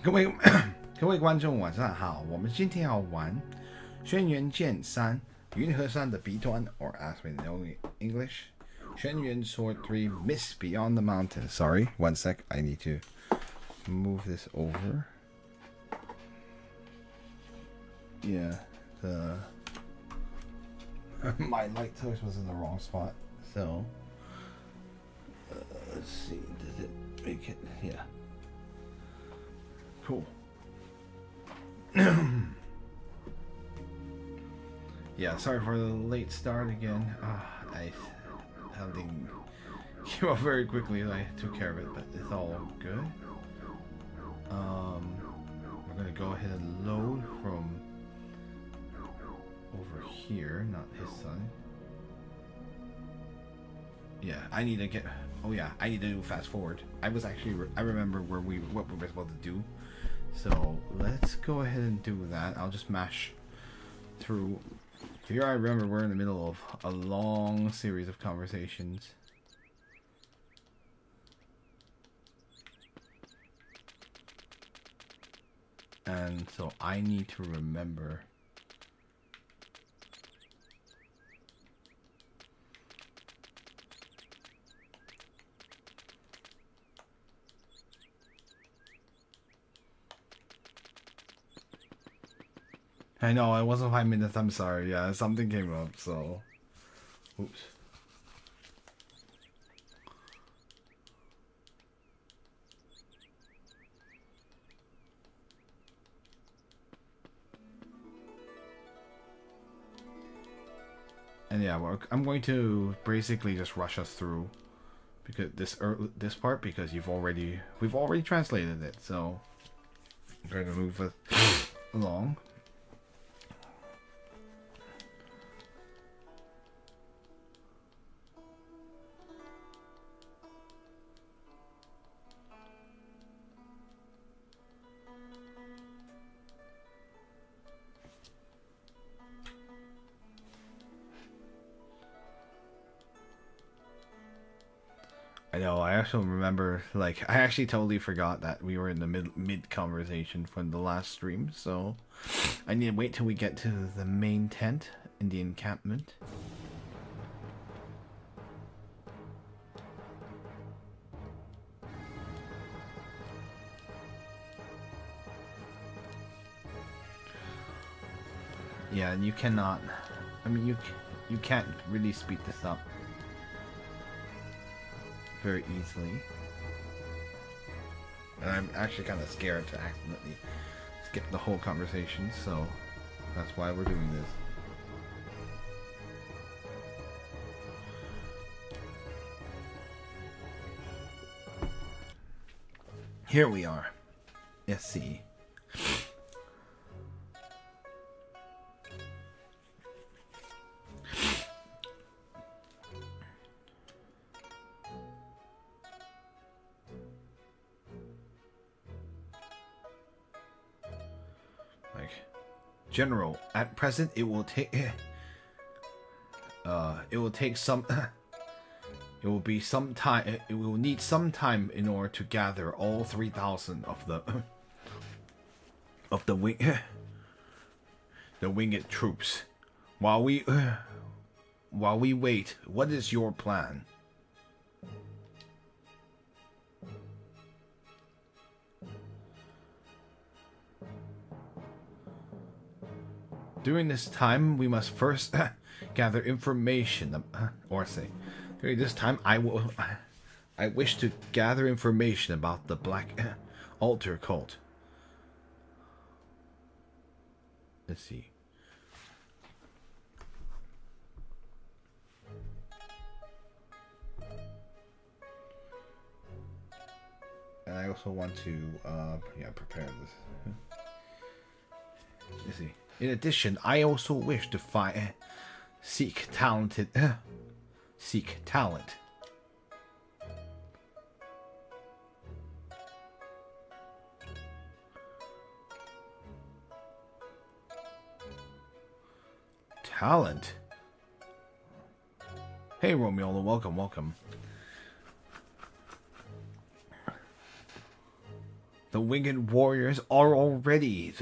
各位各位观众晚上好，我们今天要玩轩辕剑3云和山的彼端 or as we know in English 轩辕Sword 3 Mist Beyond the Mountain. Sorry, one sec, I need to move this over. Yeah, the my light source was in the wrong spot, so let's see, does it make it? Yeah. Cool. Yeah, sorry for the late start again. I something came up very quickly. I took care of it, but it's all good. We're gonna go ahead and load from over here, not his side. Yeah, I need to get. Oh yeah, I need to do fast forward. I remember what we were supposed to do. So let's go ahead and do that. I'll just mash through. Here I remember we're in the middle of a long series of conversations. And so I need to remember. I know, it wasn't 5 minutes, I'm sorry. Yeah, something came up, so. Oops. And yeah, I'm going to basically just rush us through because this part because we've already translated it, so I'm going to move it along. I know, I actually remember, I actually totally forgot that we were in the mid conversation from the last stream, so I need to wait till we get to the main tent in the encampment. Yeah, and you cannot, you can't really speed this up very easily. And I'm actually kind of scared to accidentally skip the whole conversation, so that's why we're doing this. Here we are. Let's see. General, at present it will take some it will be some time, it will need some time in order to gather all 3,000 of the winged troops. While we wait, what is your plan? During this time, we must first gather information, or say, during this time, I wish to gather information about the Black Altar cult. Let's see. And I also want to, prepare this. Let's see. In addition, I also wish to seek talent. Talent. Hey, Romeo, welcome. The winged warriors are already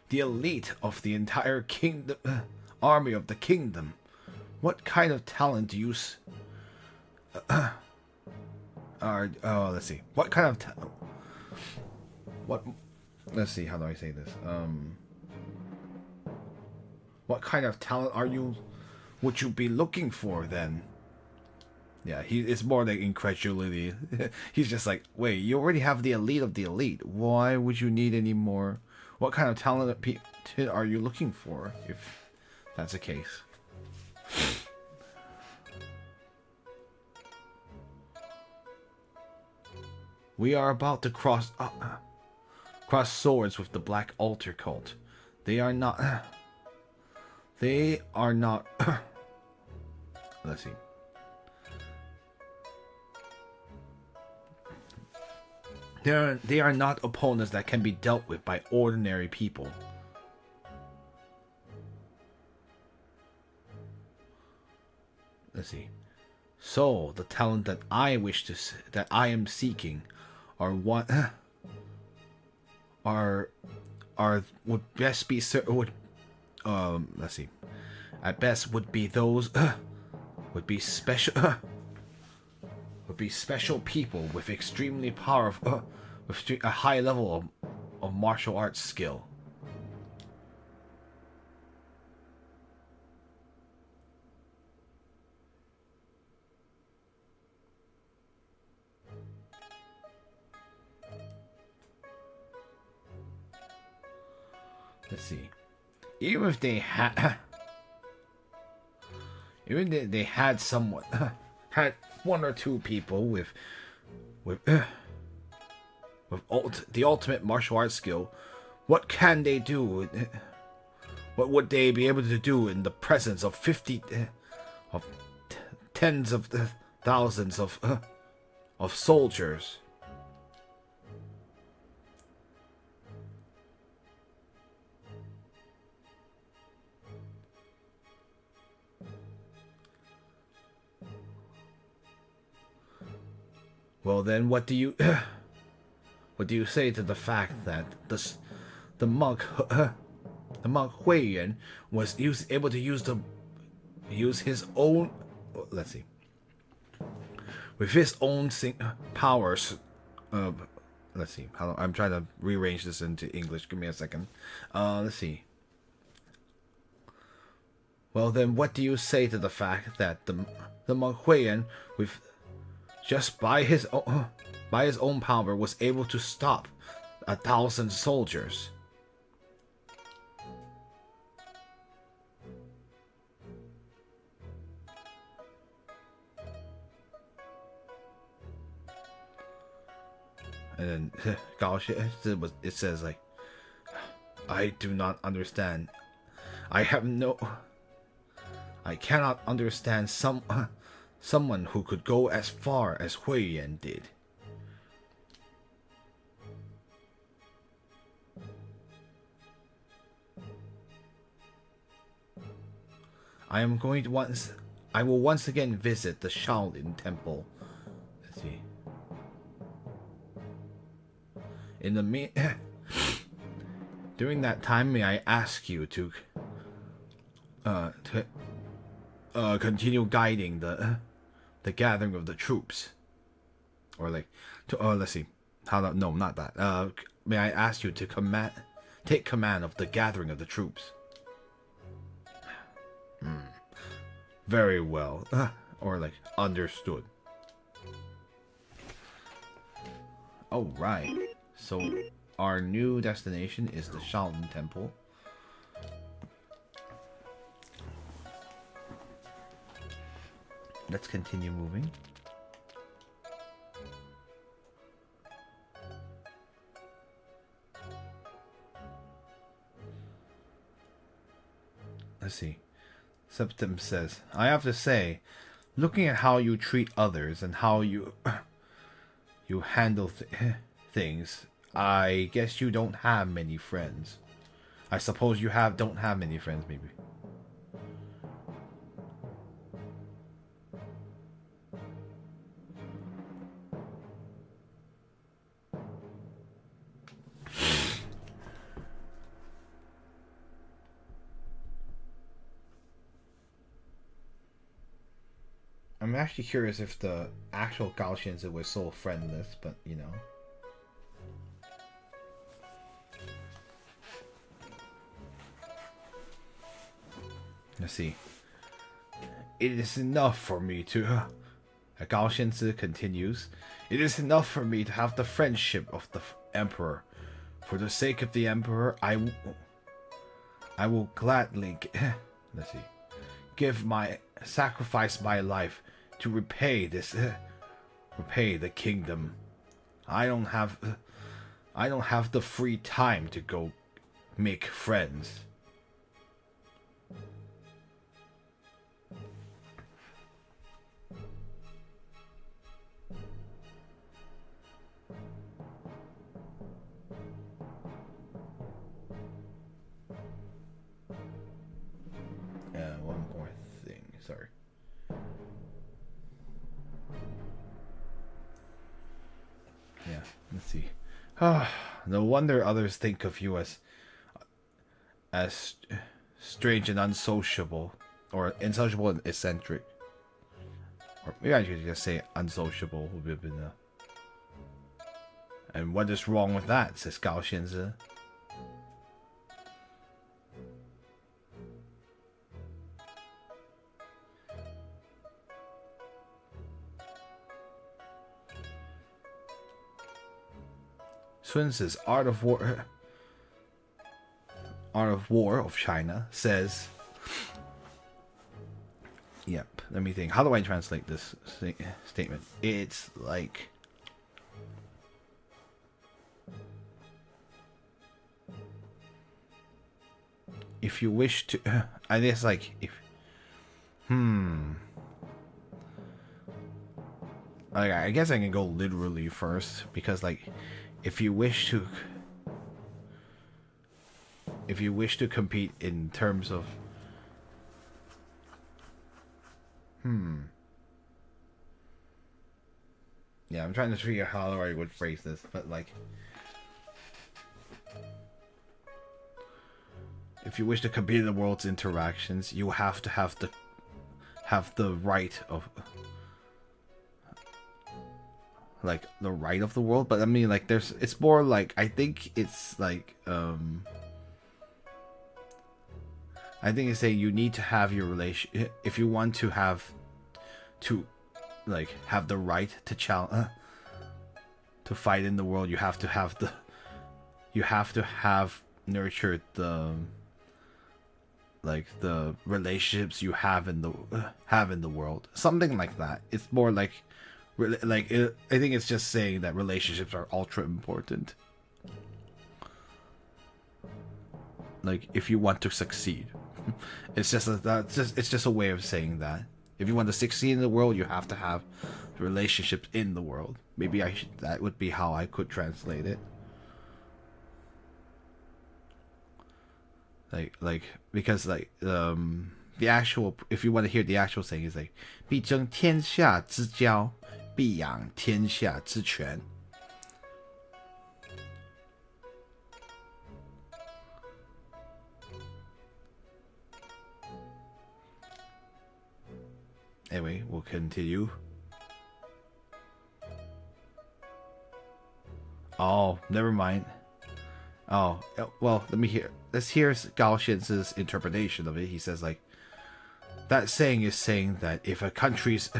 the elite of the entire kingdom, army of the kingdom. What kind of talent do you let's see. What kind of what? Let's see. How do I say this? What kind of talent would you be looking for then? Yeah, it's more like incredulity. He's just like, wait, you already have the elite of the elite. Why would you need any more? What kind of talent are you looking for, if that's the case? We are about to cross swords with the Black Altar cult. They are not. Let's see. They are not opponents that can be dealt with by ordinary people. Let's see. So the talent that I am seeking are what would best be let's see. At best would be those would be special people with extremely powerful with a high level of martial arts skill. Let's see. Even if they had somewhat had one or two people with the ultimate martial arts skill, what can they do? What would they be able to do in the presence of tens of thousands of soldiers? Well, then, what do you say to the fact that the monk Hui Yuan was able to use his own, let's see, with his own powers? Let's see. I'm trying to rearrange this into English. Give me a second. Let's see. Well, then, what do you say to the fact that the monk Hui Yuan, with just by his own power, was able to stop 1,000 soldiers? And then it says like, I do not understand. I cannot understand someone who could go as far as Hui Yuan did. I will once again visit the Shaolin Temple. Let's see. During that time, may I ask you to continue guiding the gathering of the troops, or like let's see, no, not that. May I ask you to take command of the gathering of the troops? Very well. Or like, understood. Oh, right. So our new destination is the Shaolin Temple. Let's continue moving. Let's see. Septim says, I have to say, looking at how you treat others and how you handle things, I guess you don't have many friends. I suppose you don't have many friends, maybe. I'm actually curious if the actual Gaussians was so friendless, but you know. Let's see. It is enough for me to. Gao Xianzi continues. It is enough for me to have the friendship of the emperor. For the sake of the emperor, I will gladly. Let's see. Sacrifice my life to repay this. Repay the kingdom. I don't have the free time to go make friends. One more thing. Sorry. Yeah, let's see. No wonder others think of you as strange and unsociable, or insociable and eccentric. Or maybe I should just say unsociable would have been a. And what is wrong with that? Says Gao Xianzi. Sun's Art of War of China says, yep, let me think. How do I translate this statement? It's like, if you wish to, I guess like, if, I guess I can go literally first, because like, if you wish to compete in terms of yeah, I'm trying to figure out how I would phrase this, but like, if you wish to compete in the world's interactions, you have to have the right of, like, the right of the world. But I mean, like, it's more like, I think it's like, I think it's saying you need to have your relation, if you want to have the right to challenge, to fight in the world, you have to have nurtured the relationships you have in the world, something like that. It's more like, I think it's just saying that relationships are ultra important. Like, if you want to succeed, it's just a way of saying that if you want to succeed in the world, you have to have relationships in the world. Maybe that would be how I could translate it. Because the actual, if you want to hear the actual saying, is like 必争天下之交，必养天下之权. Anyway, we'll continue. Oh, never mind. Oh, well, let's hear Gao Xianzi's interpretation of it. He says, like, that saying is saying that if a country's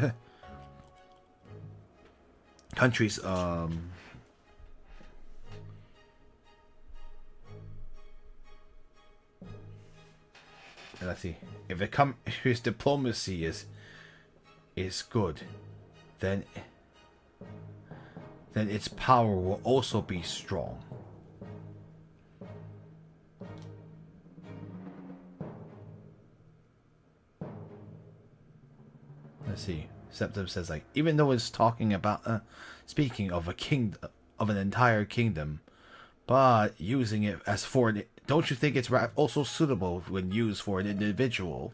let's see, if a country's diplomacy is good, then its power will also be strong. Let's see. Septim says, like, even though it's talking about speaking of a kingdom, of an entire kingdom, but using it as for don't you think it's also suitable when used for an individual?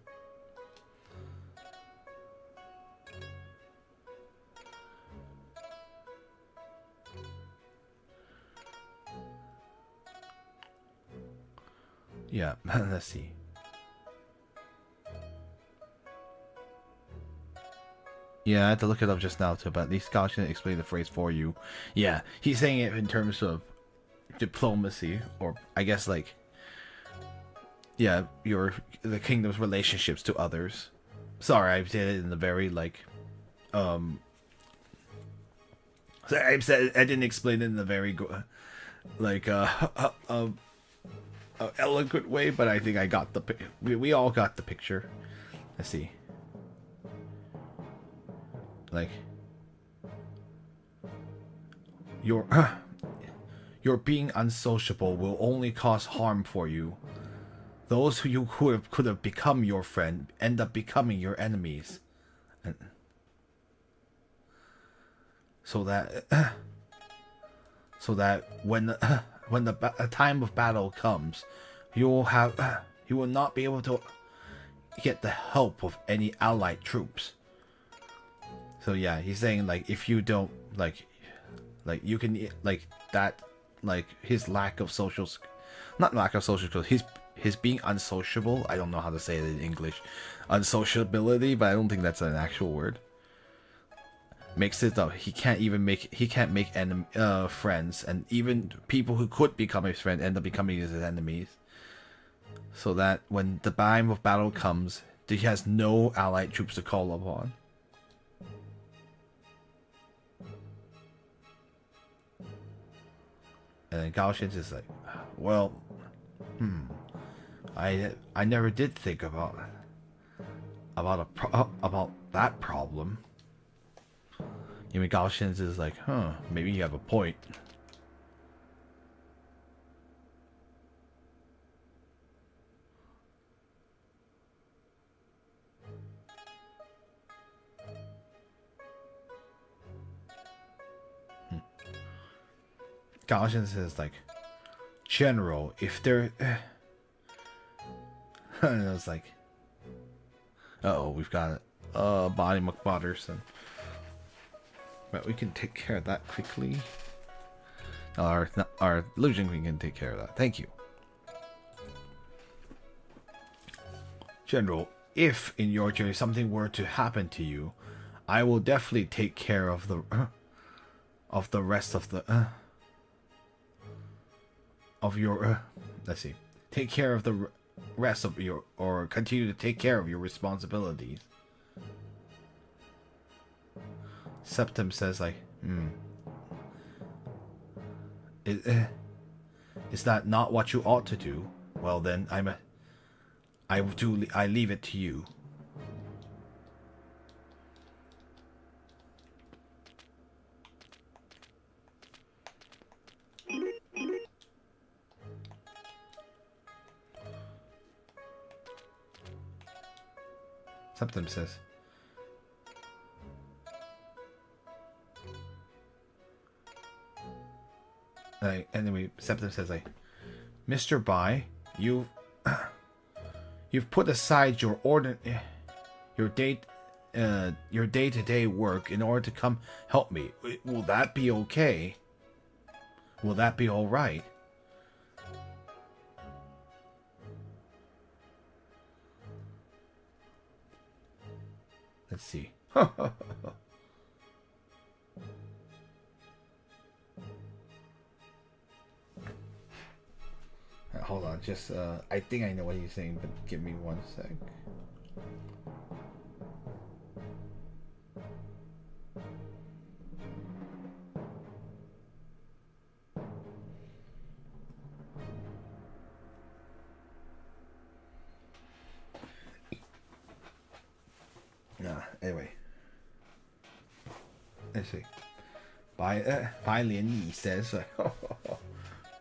Yeah, let's see. Yeah, I had to look it up just now too, but at least Gao can explain the phrase for you. Yeah, he's saying it in terms of diplomacy, or I guess like, yeah, the kingdom's relationships to others. Sorry, I did it in the very like, I said I didn't explain it in a very like eloquent way, but I think I got the we all got the picture. Let's see. Like your your being unsociable will only cause harm for you. Those who could have become your friend end up becoming your enemies, and so that when the time of battle comes, you will not be able to get the help of any allied troops. So yeah, he's saying like if you don't like you can like that, like his lack of social, not lack of social skills, his being unsociable. I don't know how to say it in English, unsociability, but I don't think that's an actual word. Makes it up. He can't make friends, and even people who could become his friend end up becoming his enemies. So that when the time of battle comes, he has no allied troops to call upon. And then Gao Shen's is like, well, I never did think about that problem. You mean Gao Shen's is like, maybe you have a point. Gao Shen says like, General, if there and it was like, we've got Bonnie McBotterson. But we can take care of that quickly. Our illusion queen can take care of that. Thank you. General, if in your journey something were to happen to you, I will definitely take care of the rest of the of your let's see. Take care of the rest of your, or continue to take care of your responsibilities. Septim says like, is that not what you ought to do? Well then, I leave it to you. Septim says, anyway, Septim says like, Mr. Bai, you've put aside your day-to-day work in order to come help me. Will that be okay? Will that be all right? Let's see. Hold on, just I think I know what he's saying, but give me 1 sec. Anyway, let's see. Bai Lian says,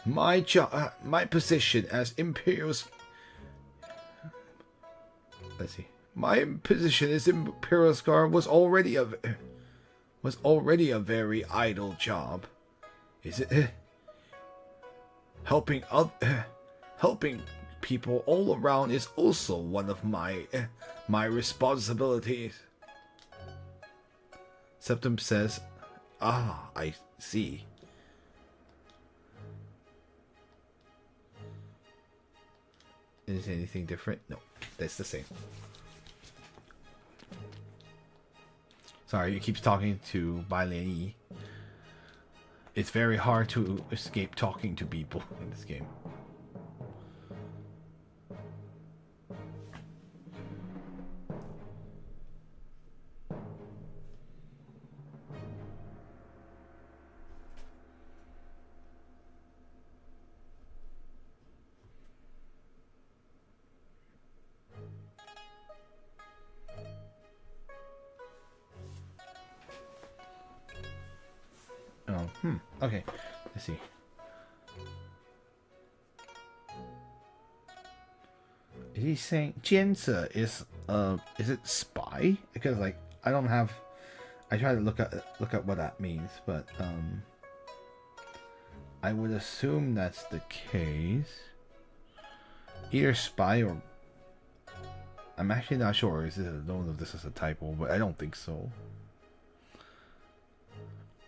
my position as Imperial's. Let's see. My position as Imperial Scar was already a very idle job. Is it? Helping people all around is also one of my responsibilities. Septim says, I see. Is anything different? No, that's the same. Sorry, it keeps talking to Bai Lian Yi. It's very hard to escape talking to people in this game. Okay, let's see. Is he saying Jianzi is it spy? Because like I don't have, I try to look at what that means, but I would assume that's the case. Either spy or I'm actually not sure. I don't know if this is a typo, but I don't think so.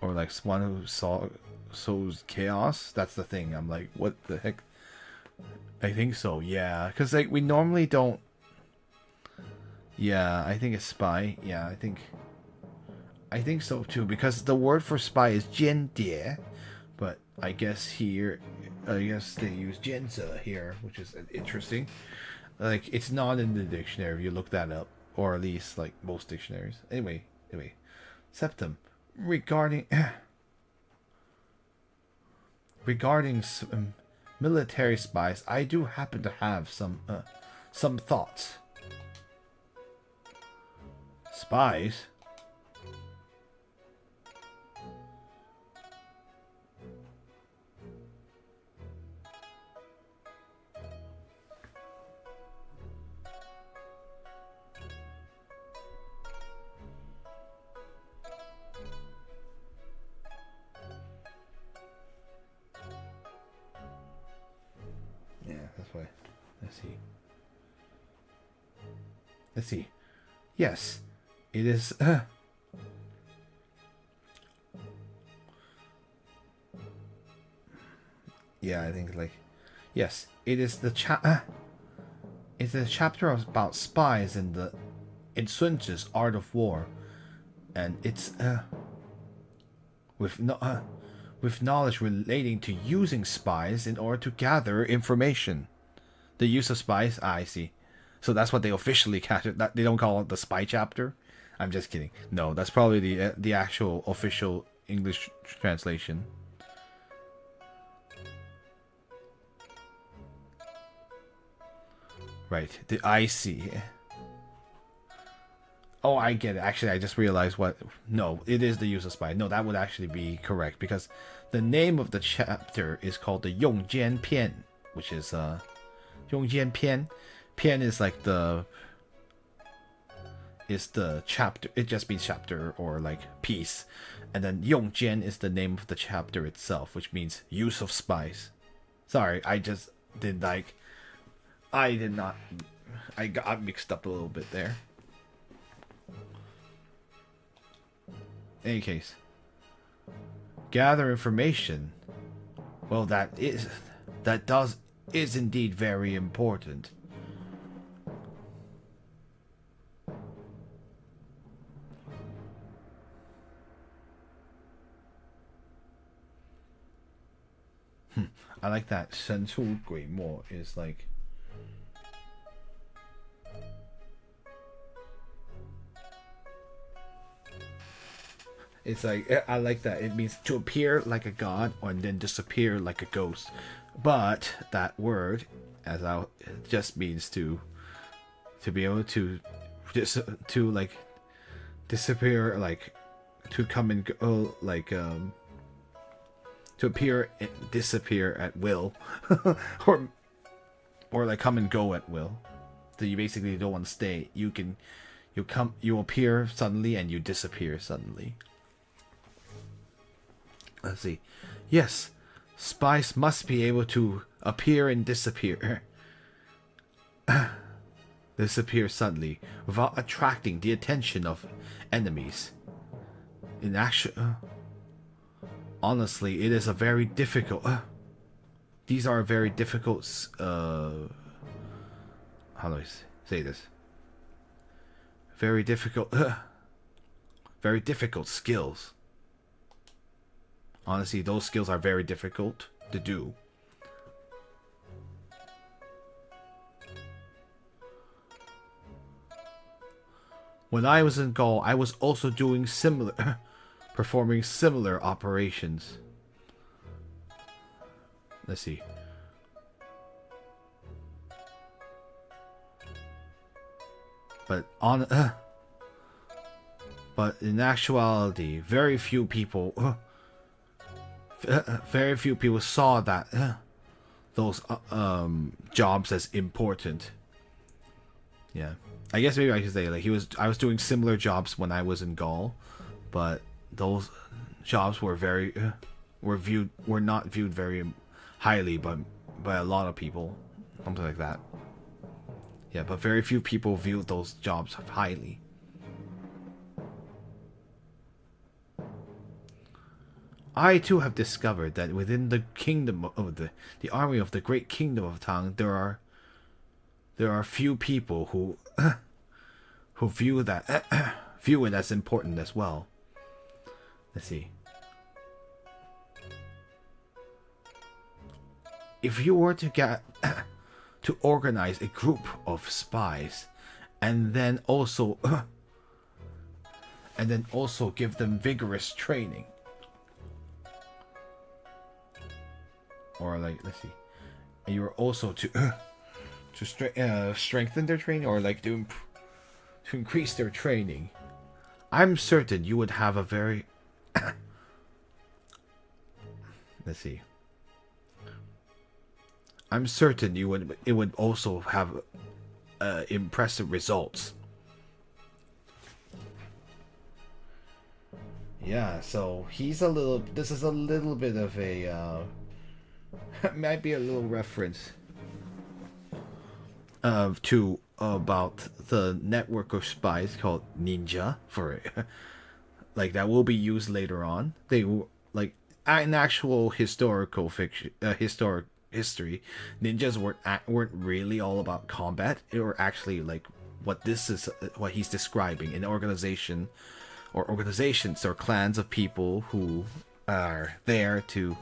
Or like one who sows chaos. That's the thing. I'm like, what the heck? I think so. Yeah, because like we normally don't. Yeah, I think it's spy. Yeah, I think so too. Because the word for spy is 间谍, but I guess here, I guess they use 监测 here, which is interesting. Like it's not in the dictionary. If you look that up, or at least like most dictionaries. Anyway, septum. Regarding military spies, I do happen to have some thoughts. Spies? Let's see. Yes, it is. Yeah, I think like, yes, it is the it's a chapter about spies in Sun Tzu's Art of War, and it's with knowledge relating to using spies in order to gather information. The use of spies. I see. So that's what they officially captured. That they don't call it the spy chapter. I'm just kidding. No, that's probably the actual official English translation. Right. I see. Oh, I get it. Actually, I just realized what. No, it is the use of spy. No, that would actually be correct because the name of the chapter is called the 用间篇, which is 用间篇. Pian is like the chapter. It just means chapter or like piece, and then Yongjian is the name of the chapter itself, which means use of spies. Sorry, I just did like I did not. I got mixed up a little bit there. In any case, gather information. Well, that is indeed very important. I like that. 神出鬼没 is like. It's like, I like that. It means to appear like a god and then disappear like a ghost. But that word, as I just means to be able to like disappear, like to come and go, like to appear and disappear at will, or like come and go at will. So you basically don't want to stay. You appear suddenly and you disappear suddenly. Let's see. Yes, spies must be able to appear and disappear. Disappear suddenly without attracting the attention of enemies. In action. Honestly, it is a very difficult. These are very difficult. How do I say this? Very difficult very difficult skills. Honestly, those skills are very difficult to do. When I was in Gaul, I was also doing similar, performing similar operations. Let's see. But in actuality, very few people saw that those jobs as important. Yeah, I guess maybe I should say like I was doing similar jobs when I was in Gaul, but those jobs were were not viewed very highly by a lot of people, something like that. Yeah, but very few people viewed those jobs highly. I too have discovered that within the kingdom of the army of the great kingdom of Tang, there are few people who who view that view it as important as well. Let's see. If you were to get to organize a group of spies, and then also give them vigorous training, or like let's see, and you were also to strengthen their training, or like to increase their training, I'm certain you would have a very let's see. I'm certain it would also have impressive results. Yeah, so this is a little bit of a might be a little reference about the network of spies called Ninja for like that will be used later on. They like in actual historical fiction, history, ninjas weren't really all about combat. They were actually like what he's describing, an organization or organizations or clans of people who are there to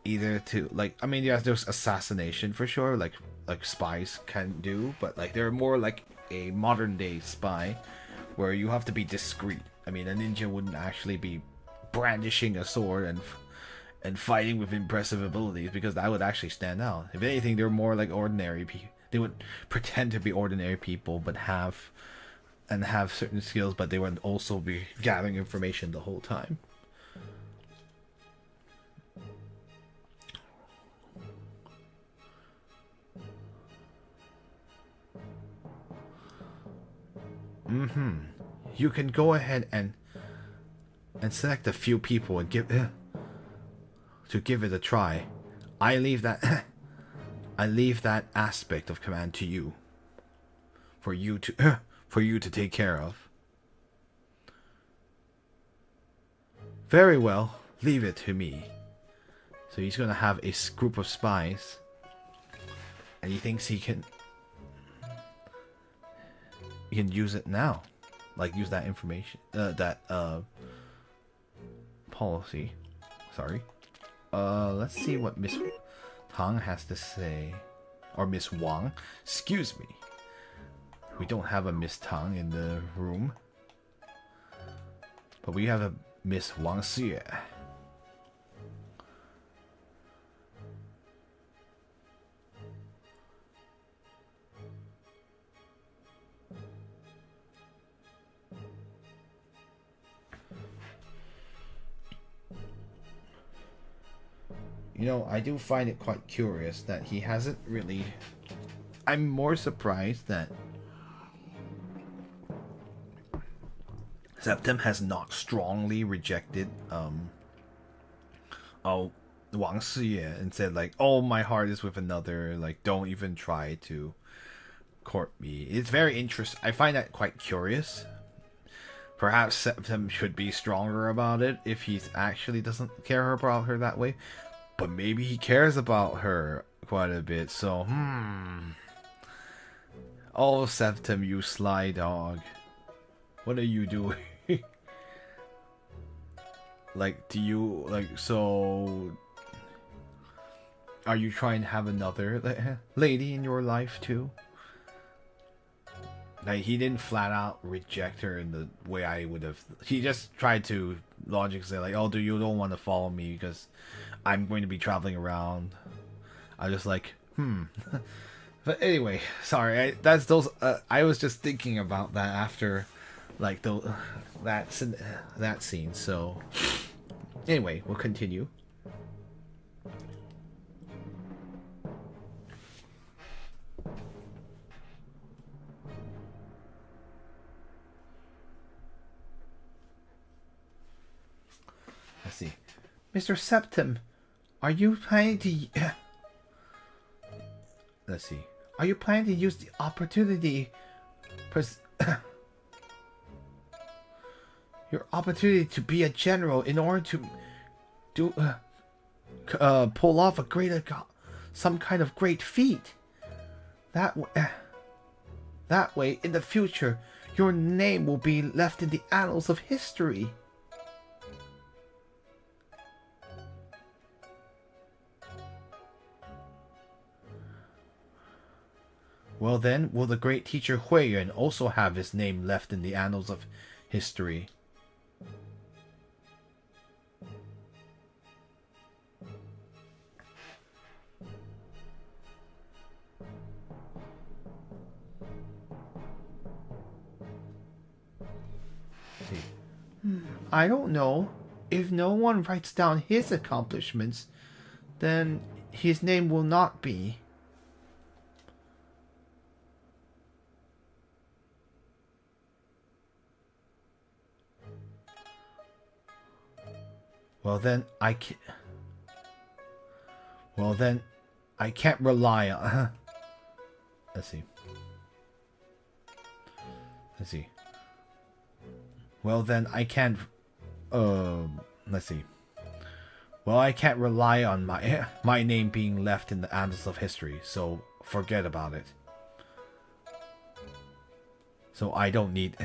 either to like, I mean, yeah, there's assassination for sure, like spies can do, but like they're more like a modern day spy where you have to be discreet. I mean, a ninja wouldn't actually be brandishing a sword and fighting with impressive abilities, because that would actually stand out. If anything, they're more like ordinary people. They would pretend to be ordinary people, but have certain skills, but they would also be gathering information the whole time. You can go ahead and select a few people and give it a try. I leave that aspect of command to you, for you to take care of. Very well, leave it to me. So he's gonna have a group of spies, and he thinks he can use it now, like use that information, policy. Sorry. Let's see what Miss Tang has to say. Or Miss Wang. Excuse me. We don't have a Miss Tang in the room. But we have a Miss Wang Xie. You know, I do find it quite curious that he hasn't really... I'm more surprised that Septim has not strongly rejected Wang Xie and said like, oh, my heart is with another, like, don't even try to court me. It's very interesting. I find that quite curious. Perhaps Septim should be stronger about it if he actually doesn't care about her that way. But maybe he cares about her quite a bit, so, Oh, Septim, you sly dog. What are you doing? like, do you like so? Are you trying to have another lady in your life too? Like, he didn't flat out reject her in the way I would have. He just tried to logically say like, "Oh, you don't want to follow me because I'm going to be traveling around." I was just like, But anyway, sorry. That's those. I was just thinking about that after, like that scene. So anyway, we'll continue. Let's see, Mr. Septim, are you planning to? Let's see. Are you planning to use the opportunity, your opportunity to be a general in order to do pull off some kind of great feat? That way, in the future, your name will be left in the annals of history. Well then, will the great teacher Xuan Yuan also have his name left in the annals of history? I don't know. If no one writes down his accomplishments, then his name will not be. Well then, I can't rely on. Let's see. Well then, I can't. Let's see. Well, I can't rely on my name being left in the annals of history. So forget about it. So I don't need.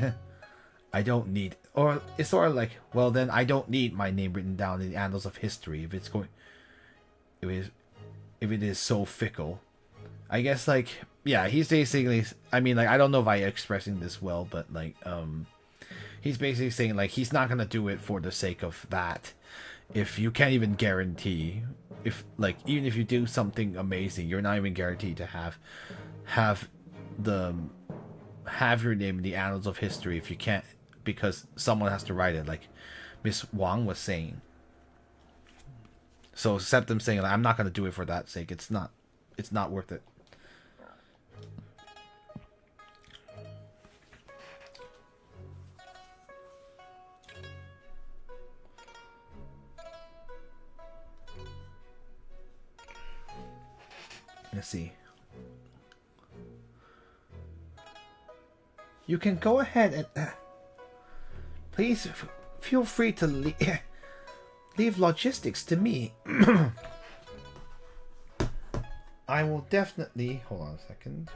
Or it's sort of like, well then I don't need my name written down in the annals of history if it is so fickle. I guess, like, yeah, he's basically, I mean, like, I don't know if I'm expressing this well, but like, he's basically saying like he's not gonna do it for the sake of that. If you can't even guarantee, if like even if you do something amazing, you're not even guaranteed to have your name in the annals of history if you can't, because someone has to write it, like Miss Wang was saying. So Septim saying like, I'm not gonna do it for that sake. It's not worth it. Let's see. You can go ahead and please feel free to leave logistics to me. I will definitely hold on a second.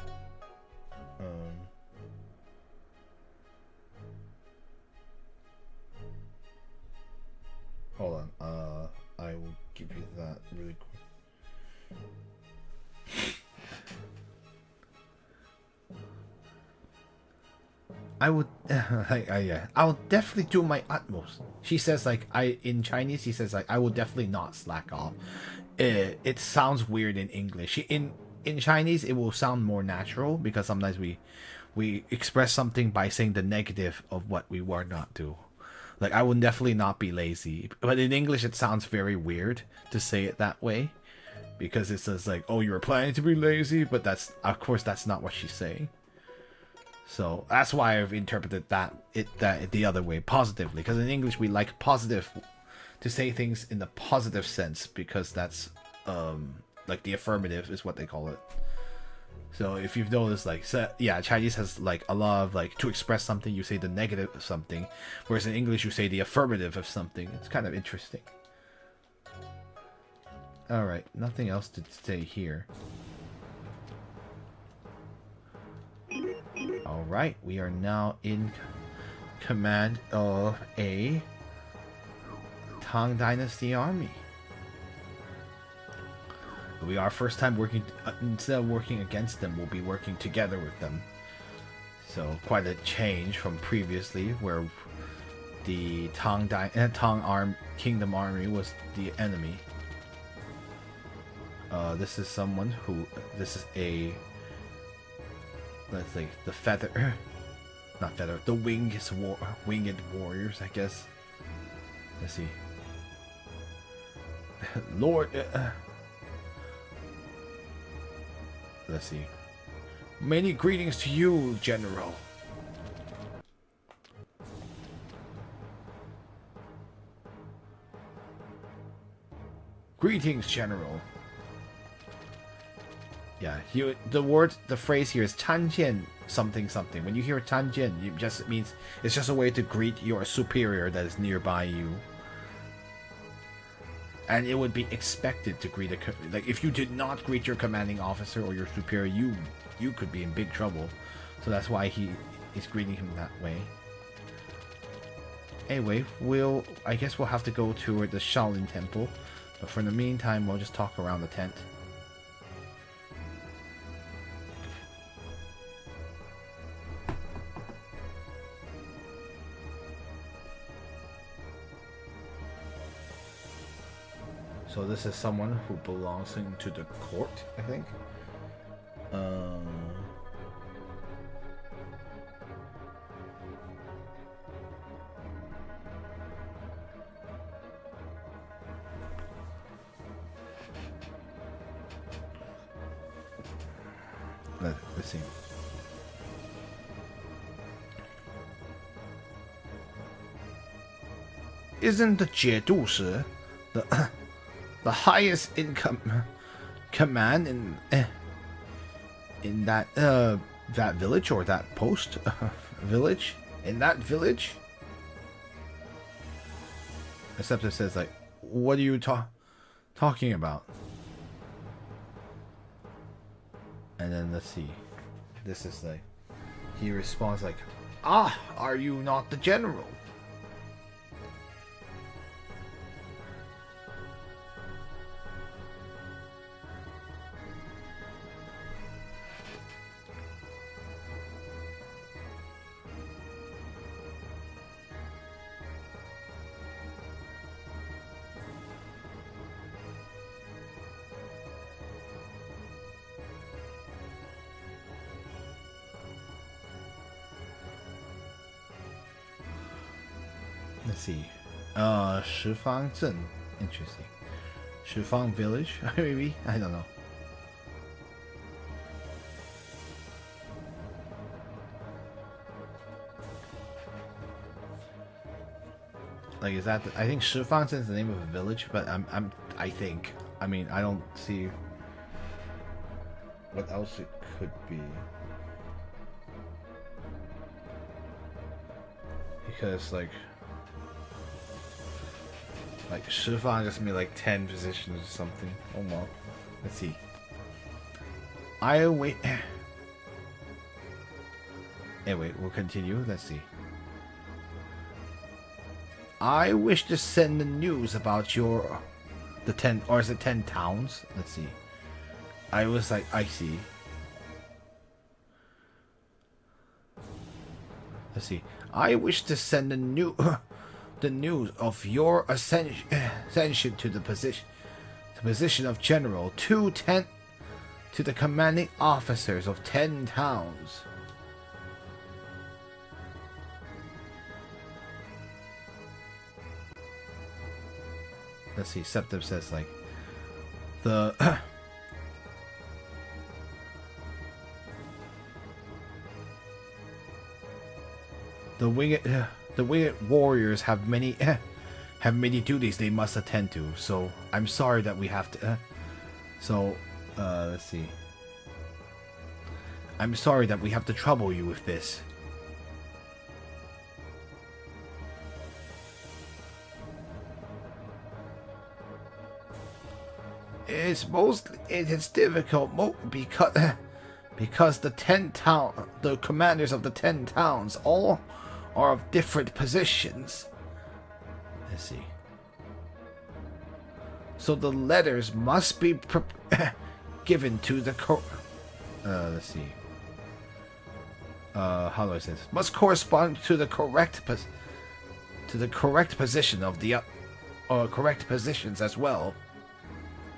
Hold on. I will give you that really quick. I would, yeah, I'll definitely do my utmost. She says like in Chinese. He says like I will definitely not slack off. It sounds weird in English. In Chinese, it will sound more natural because sometimes we express something by saying the negative of what we were not do. Like I will definitely not be lazy. But in English, it sounds very weird to say it that way because it says like, oh, you're planning to be lazy, but that's of course that's not what she's saying. So that's why I've interpreted that the other way, positively. Because in English we like positive, to say things in the positive sense, because that's like the affirmative is what they call it. So if you've noticed, like, yeah, Chinese has like a lot of like to express something you say the negative of something, whereas in English you say the affirmative of something. It's kind of interesting. All right, nothing else to say here. Alright, we are now in command of a Tang Dynasty army. It'll be our first time working, instead of working against them, we'll be working together with them. So quite a change from previously, where the Kingdom army was the enemy. This is someone who, this is a, let's say, the feather, not feather, the winged warriors, I guess. Let's see. Lord, let's see. Many greetings to you, General. Greetings, General. Yeah, the phrase here is 参见 something something. When you hear 参见, it means it's just a way to greet your superior that is nearby you. And it would be expected to greet like if you did not greet your commanding officer or your superior, you could be in big trouble. So that's why he is greeting him that way. Anyway, I guess we'll have to go to the Shaolin Temple, but for the meantime, we'll just talk around the tent. So this is someone who belongs to the court, I think. Let's see. Isn't the 节度使 the highest income command in that that village or that post village in that village? Except it says like, what are you talking about? And then let's see. This is like, he responds like, ah, are you not the general? Let's see. Shifang Zhen. Interesting. Shifang Village? Maybe? I don't know. Like, is that I think Shifang Zhen is the name of a village, but I think. I mean, I don't see what else it could be. Because like Shifang just mean like 10 positions or something. Oh well. Let's see. Anyway, we'll continue. Let's see. I wish to send the news about the 10, or is it 10 towns? Let's see. I was like, I see. Let's see. I wish to send the news of your ascension to the position of general to the commanding officers of 10 towns. Let's see. Septim says like the winged warriors have many duties they must attend to. So I'm sorry that we have to. Let's see. I'm sorry that we have to trouble you with this. It is difficult because the commanders of the 10 towns all are of different positions. Let's see. So the letters must be given to the let's see. How do I say this? Must correspond to the correct position of the correct positions as well.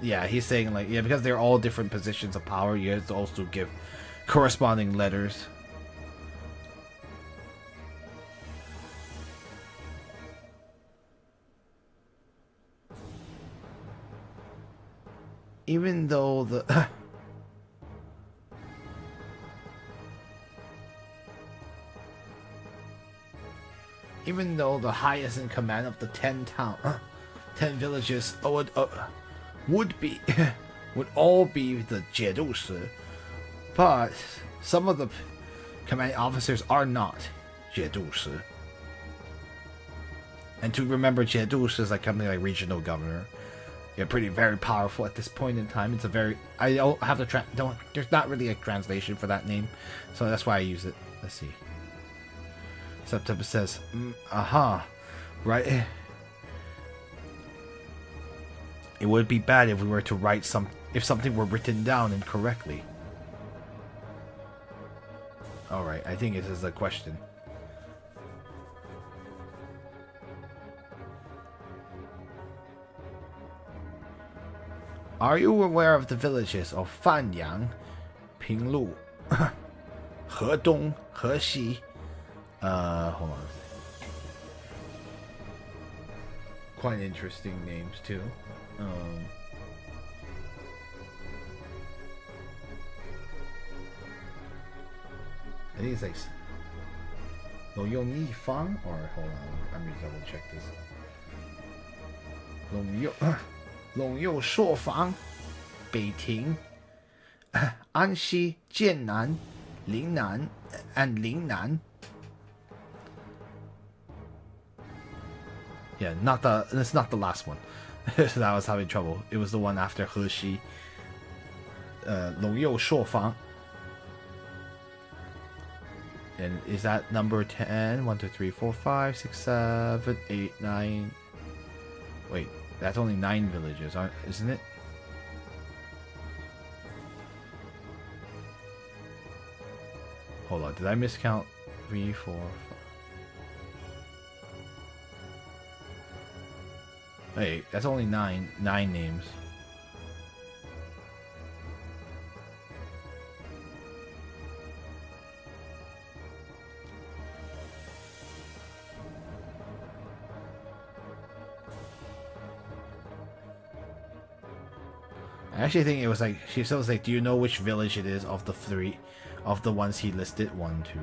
Yeah, he's saying like, yeah, because they're all different positions of power, you have to also give corresponding letters. Even though the even though the highest in command of the 10 villages would all be the 节度使, but some of the commanding officers are not 节度使. And to remember, 节度使is like something like regional governor. Yeah, very powerful at this point in time. It's a very, I don't have to there's not really a translation for that name, so that's why I use it. Let's see. September says, right. It would be bad if we were to write if something were written down incorrectly. Alright, I think this is a question. Are you aware of the villages of Fanyang, Pinglu, Hedong, Hexi? Hold on. Quite interesting names too. I think it's like Long Yong Fang, or hold on, I'm gonna double check this. Long Yong Shuo Fang, Beiting, Anxi, Jiannan, Lingnan, and Lingnan. Yeah, that's not the last one. That I was having trouble. It was the one after Hexi. Long Yong Shuo Fang. And is that number 10? 1, 2, 3, 4, 5, 6, 7, 8, 9. Wait, that's only 9 villages, isn't it? Hold on, did I miscount? 3, 4, 5. Wait, that's only 9 names. I actually think it was like, she was like, do you know which village it is of the 3 of the ones he listed? 1, 2.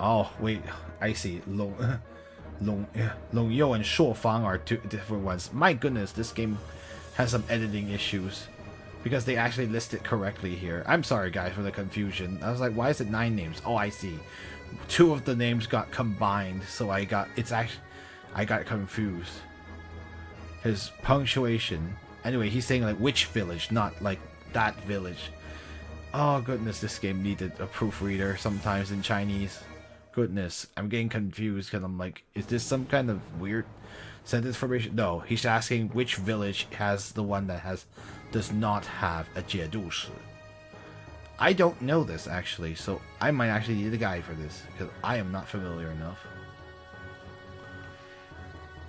Oh, wait, I see. Long Yo and Shuo Fang are 2 different ones. My goodness, this game has some editing issues because they actually list it correctly here. I'm sorry, guys, for the confusion. I was like, why is it 9 names? Oh, I see. 2 of the names got combined, so I got confused. His punctuation. Anyway, he's saying like which village, not like that village. Oh goodness, this game needed a proofreader sometimes in Chinese. Goodness, I'm getting confused because I'm like, is this some kind of weird sentence formation? No, he's asking which village has the one that does not have a 节度使. I don't know this actually, so I might actually need a guide for this because I am not familiar enough.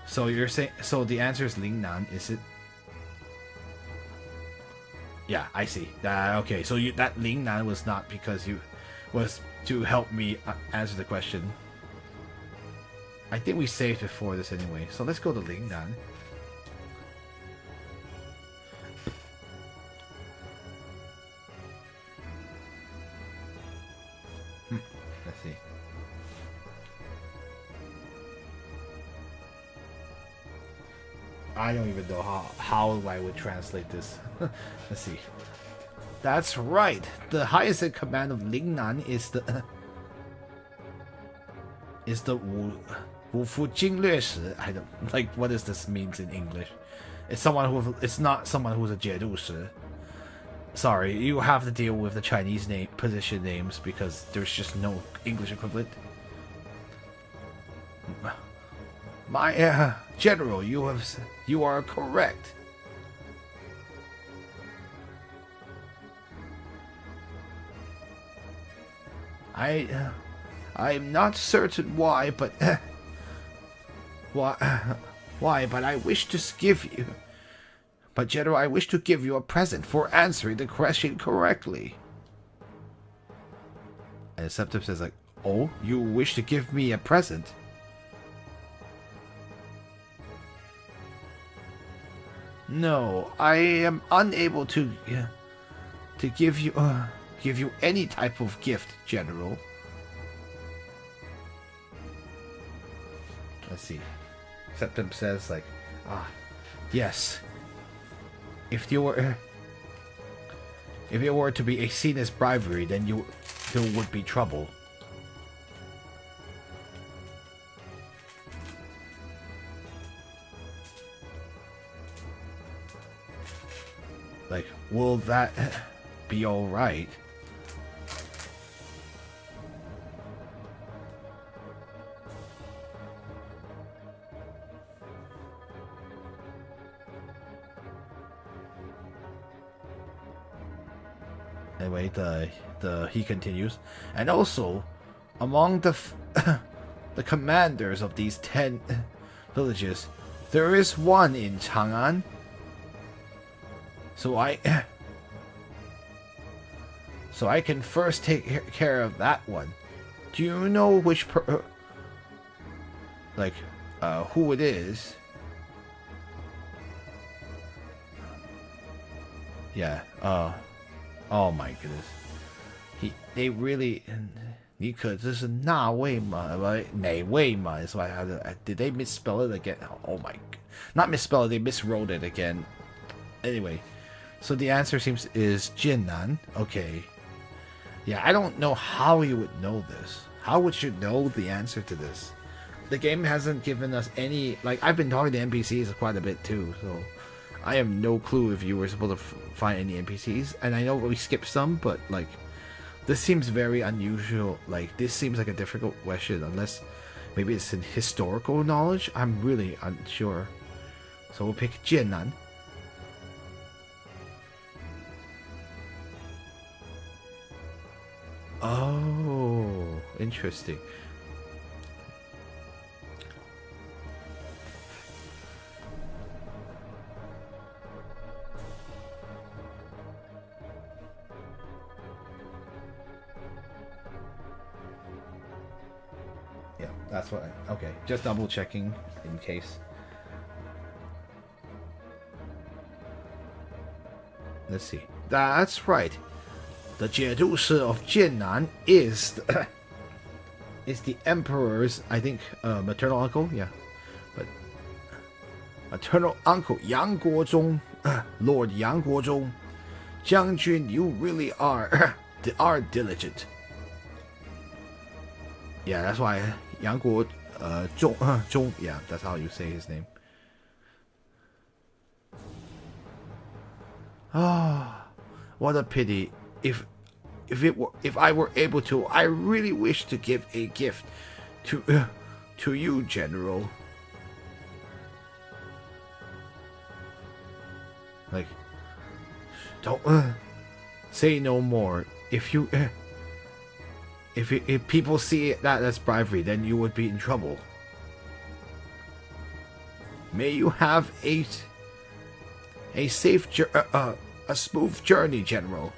So you're saying, so the answer is Lingnan, is it? Yeah, I see. Okay, so that Lingnan was not because you was to help me answer the question. I think we saved before this anyway, so let's go to Lingnan. Let's see. I don't even know how I would translate this. Let's see. That's right. The highest in command of Lingnan is the Wu Fu Jing Lue Shi. I don't like what does this means in English. It's not someone who's a 节度使. Sorry, you have to deal with the Chinese position names because there's just no English equivalent. My general, you are correct. I'm not certain why, but why, but I wish to give you. But General, I wish to give you a present for answering the question correctly. And Septim says like, oh, you wish to give me a present? No, I am unable to give you any type of gift, General. Let's see. Septim says like, yes. If it were to be seen as bribery, then there would be trouble. Like, will that be all right? Anyway, he continues, and also among the the commanders of these 10 villages, there is one in Chang'an. So I can first take care of that one. Do you know which who it is? Yeah. Oh my goodness. They really. 你可这是那位吗？哪位吗? That's why did they misspell it again? Oh my, not misspell it. They miswrote it again. Anyway, so the answer is Jinnan. Okay. Yeah, I don't know how you would know this. How would you know the answer to this? The game hasn't given us any. Like, I've been talking to NPCs quite a bit too, so I have no clue if you were supposed to find any NPCs. And I know we skipped some, but like, this seems very unusual. Like, this seems like a difficult question, unless maybe it's in historical knowledge. I'm really unsure. So we'll pick Jiannan. Oh, interesting. Yeah, that's what okay, just double checking in case. Let's see. That's right. The 节度使 of Jiannan is the emperor's, I think, maternal uncle. Yeah, but maternal uncle Yang Guozhong, Lord Yang Guozhong, Jiangjun, you really are diligent. Yeah, that's why Yang Guozhong. Yeah, that's how you say his name. Ah, what a pity. If I were able to, I really wish to give a gift to you, General. Like, don't say no more. If you if people see that as bribery, then you would be in trouble. May you have a safe a smooth journey, General.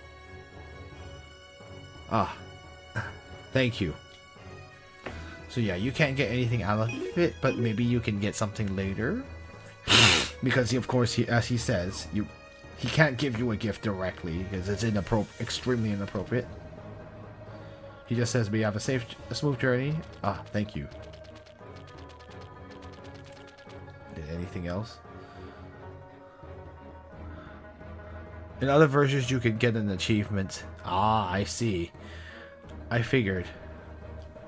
Ah, thank you. So yeah, you can't get anything out of it, but maybe you can get something later. Because of course, as he says, he can't give you a gift directly because it's extremely inappropriate. He just says, "May you have a smooth journey." Ah, thank you. Did anything else? In other versions, you could get an achievement. Ah, I see. I figured.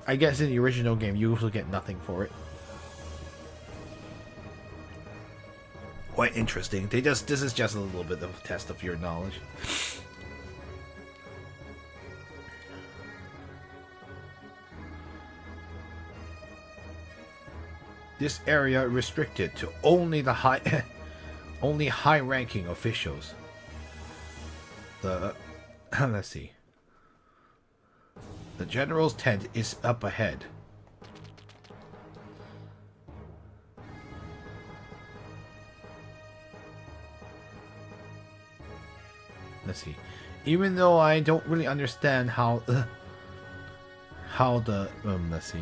I guess in the original game, you also get nothing for it. Quite interesting. This is just a little bit of a test of your knowledge. This area restricted to only the high, only high-ranking officials. The let's see. The general's tent is up ahead. Let's see. Even though I don't really understand how the let's see,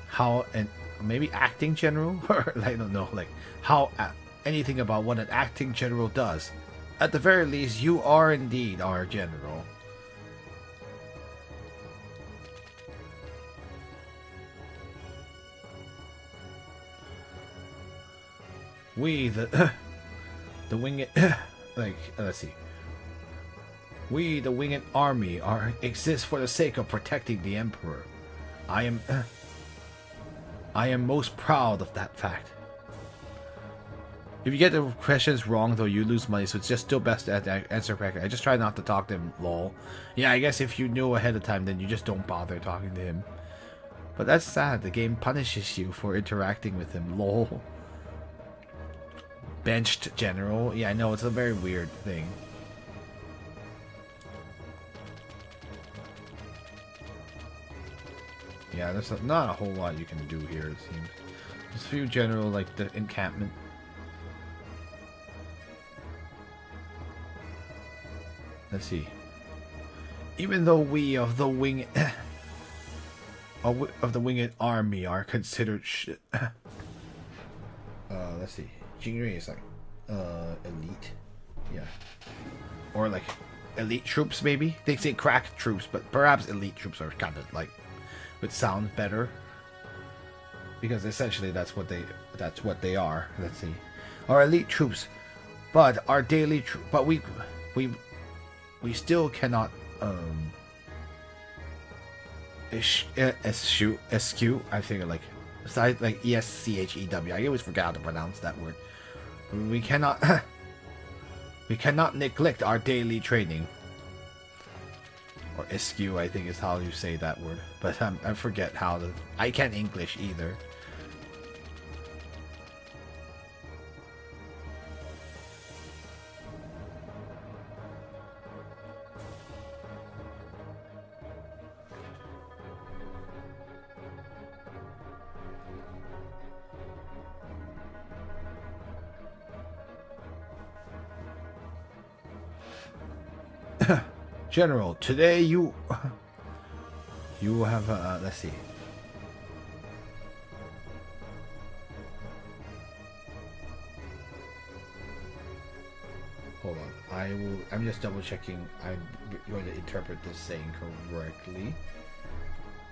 how and maybe acting general or I don't know, like how anything about what an acting general does. At the very least, you are indeed our general. We the winged like let's see. We the winged army exist for the sake of protecting the emperor. I am most proud of that fact. If you get the questions wrong, though, you lose money, so it's just still best to answer correctly. I just try not to talk to him, lol. Yeah, I guess if you knew ahead of time, then you just don't bother talking to him. But that's sad. The game punishes you for interacting with him, lol. Benched general. Yeah, I know, it's a very weird thing. Yeah, there's not a whole lot you can do here, it seems. There's a few general, like the encampment. Let's see. Even though we of the winged army are considered let's see. Jingrei is like elite. Yeah. Or like elite troops maybe? They say crack troops, but perhaps elite troops are kind of like would sound better. Because essentially that's what they are. Let's see. Our elite troops. But our daily but we still cannot eschew. I think like ESCHEW. I always forgot how to pronounce that word. We cannot neglect our daily training. Or eschew, I think is how you say that word. But I forget how to. I can't English either. General, today you have let's see. Hold on. I'm just double checking. I'm going to interpret this saying correctly.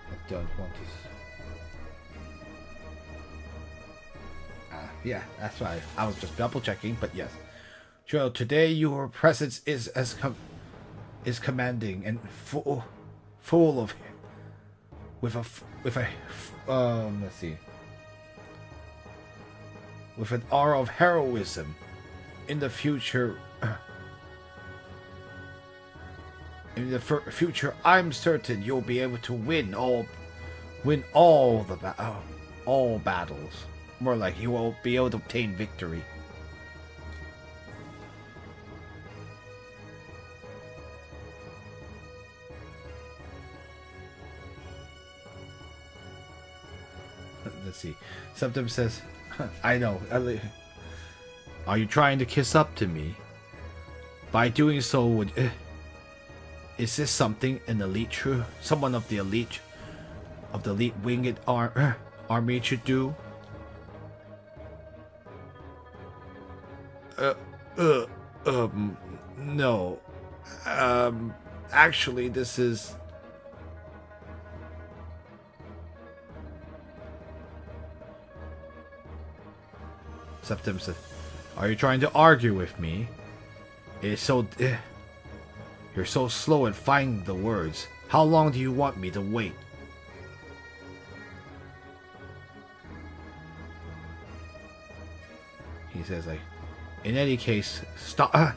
I don't want to. Yeah, that's right. I was just double checking, but yes. General, today your presence is commanding and full of with a let's see, with an aura of heroism. In the future, I'm certain you'll be able to win all battles. More like you will be able to obtain victory. Let's see. Sometimes says, I know. Are you trying to kiss up to me? By doing so, is this something an elite someone of the elite winged army should do? No. Actually, this is. Septim says, are you trying to argue with me? It's so... You're so slow at finding the words. How long do you want me to wait? He says, like, in any case, stop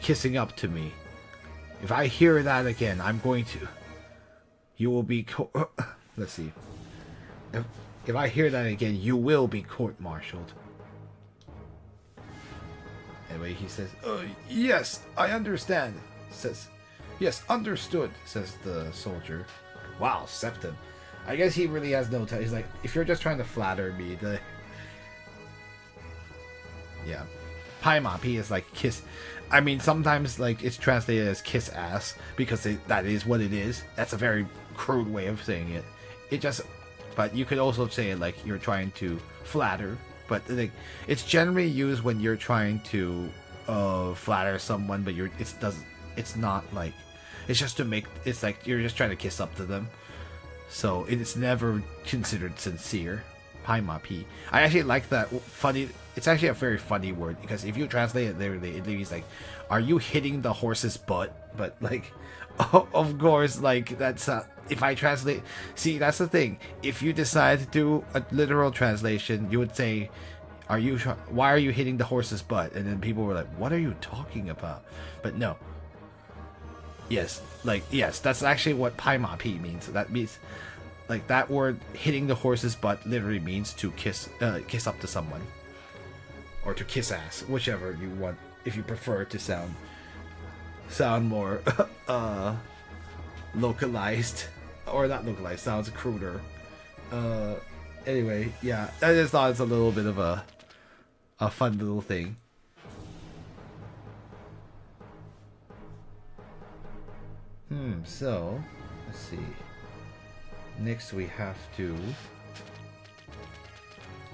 kissing up to me. If I hear that again, I'm going to... You will be... Let's see. if I hear that again, you will be court-martialed. Anyway, he says, yes, I understand. Says, yes, understood, says the soldier. Wow, Septon. I guess he really has no time. He's like, if you're just trying to flatter me, yeah. Paimapi is like kiss. I mean, sometimes like it's translated as kiss ass because that is what it is. That's a very crude way of saying it. But you could also say it like you're trying to flatter. But like, it's generally used when you're trying to flatter someone, but it's not like, it's just to make, it's like you're just trying to kiss up to them. So it's never considered sincere. Paimapi. I actually like that funny. It's actually a very funny word because if you translate it literally, it means like, "Are you hitting the horse's butt?" But like, of course, like that's if I translate. See, that's the thing. If you decide to do a literal translation, you would say, why are you hitting the horse's butt?" And then people were like, "What are you talking about?" But no. Yes, that's actually what Paimapi means. That means, like, that word hitting the horse's butt literally means to kiss up to someone, or to kiss ass, whichever you want. If you prefer to sound more localized, or not localized, sounds cruder. Anyway, yeah, I just thought it's a little bit of a fun little thing. So let's see. Next we have to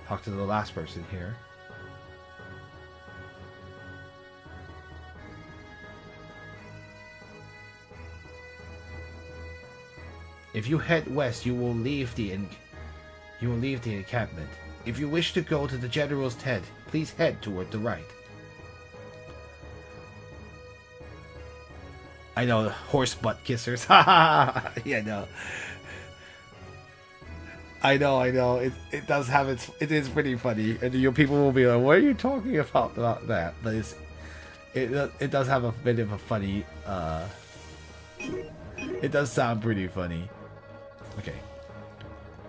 talk to the last person here. If you head west, you will leave the encampment. If you wish to go to the general's tent, please head toward the right. I know, horse butt kissers. Yeah, no. I know. It does have it is pretty funny, and people will be like, "What are you talking about that?" But it does have a bit of a funny. It does sound pretty funny. Okay,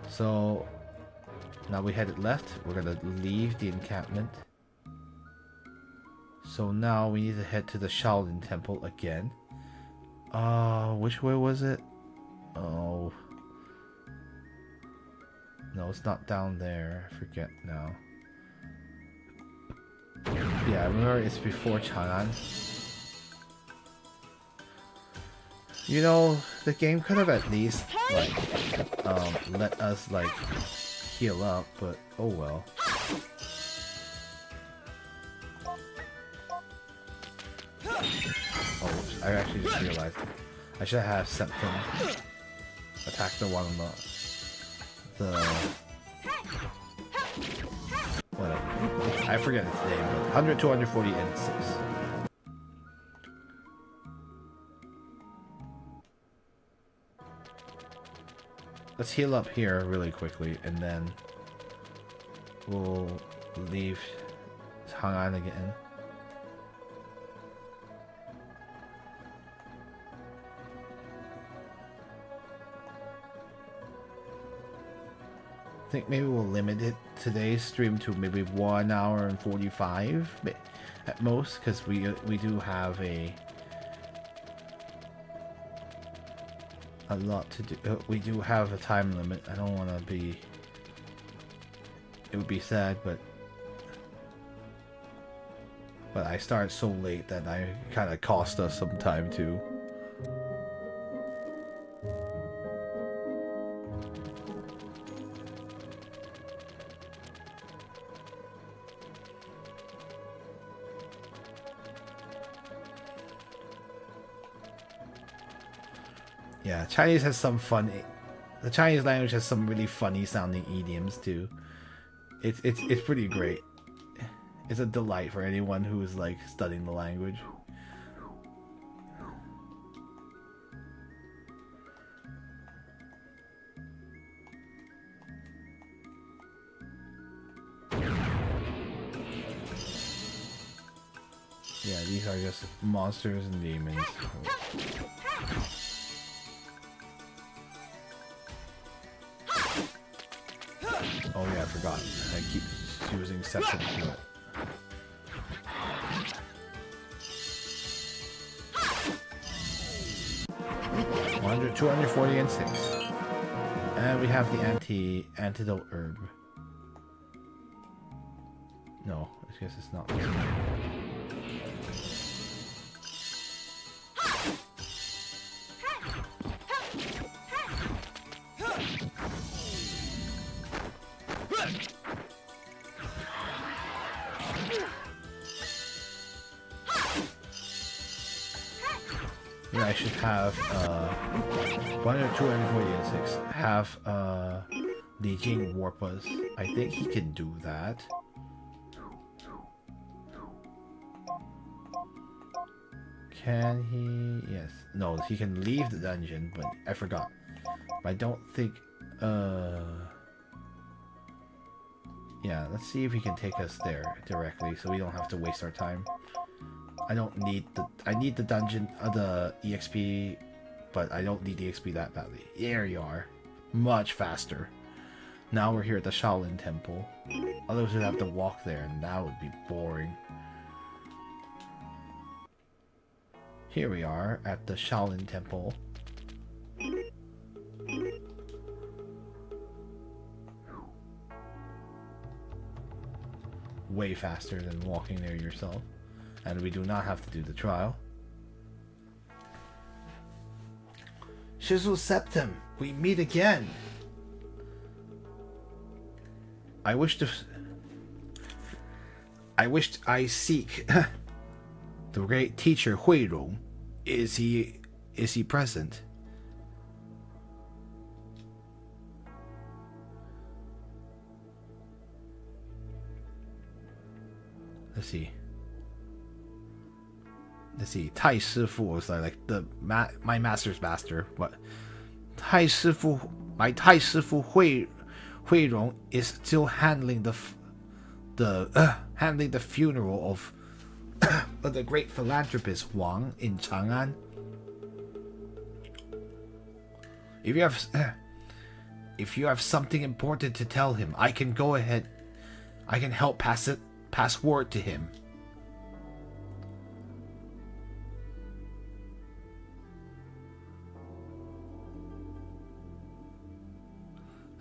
so now we headed left. We're gonna leave the encampment. So now we need to head to the Shaolin Temple again. Which way was it? Oh. No, it's not down there. I forget now. Yeah, I remember it's before Chang'an. You know, the game could have at least, like, let us, like, heal up, but oh well. Oh, I actually just realized I should have Septon attack the one on whatever. I forget its name, but 100, 240, and 6. Let's heal up here really quickly, and then we'll leave Chang'an again. I think maybe we'll limit it today's stream to maybe 1 hour and 45 at most, because we do have a lot to do. We do have a time limit. I don't want to be. It would be sad, but I started so late that I kind of cost us some time too. Yeah, Chinese has some fun. The Chinese language has some really funny sounding idioms too. It's pretty great. It's a delight for anyone who is like studying the language. Yeah, these are just monsters and demons. Oh yeah, I forgot. I keep using Septum to do it. 100, 240, and 6. And we have the antidote herb. No, I guess it's not. Yeah, I should have 100, 240, and 6. Have Li Jing warp us. I think he can do that. Can he? Yes. No, he can leave the dungeon, but I forgot. But I don't think... Yeah, let's see if he can take us there directly, so we don't have to waste our time. I don't need the... I need the dungeon, the EXP, but I don't need the EXP that badly. There you are. Much faster. Now we're here at the Shaolin Temple. Others would have to walk there, and that would be boring. Here we are at the Shaolin Temple. Way faster than walking there yourself. And we do not have to do the trial. Shizu Septum, we meet again. I wished I seek the great teacher Huirong. Is he present? Let's see. Tai Shifu was like my master's master, but my Tai Shifu Huirong is still handling the funeral of the great philanthropist Wang in Chang'an. If you have something important to tell him, I can go ahead. I can help pass word to him.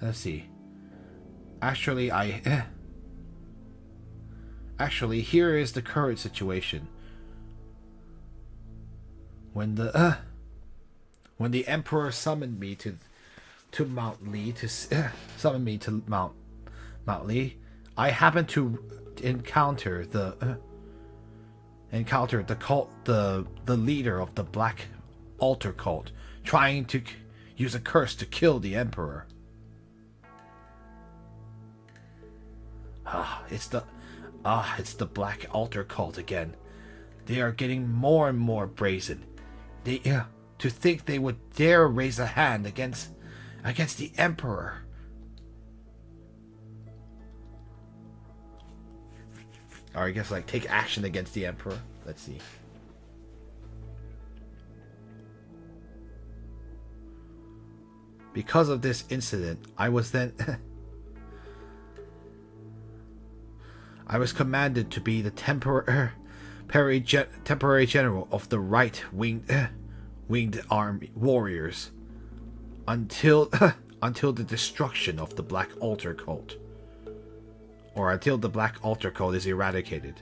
Let's see. Actually, here is the current situation. When the emperor summoned me to Mount Li summon me to Mount Li, I happened to encounter the leader of the Black Altar cult, trying to use a curse to kill the emperor. It's the Black Altar cult again. They are getting more and more brazen. To think they would dare raise a hand against the emperor. Or I guess take action against the emperor. Let's see. Because of this incident, I was commanded to be the temporary general of the right-winged army warriors until the destruction of the Black Altar cult, or until the Black Altar cult is eradicated.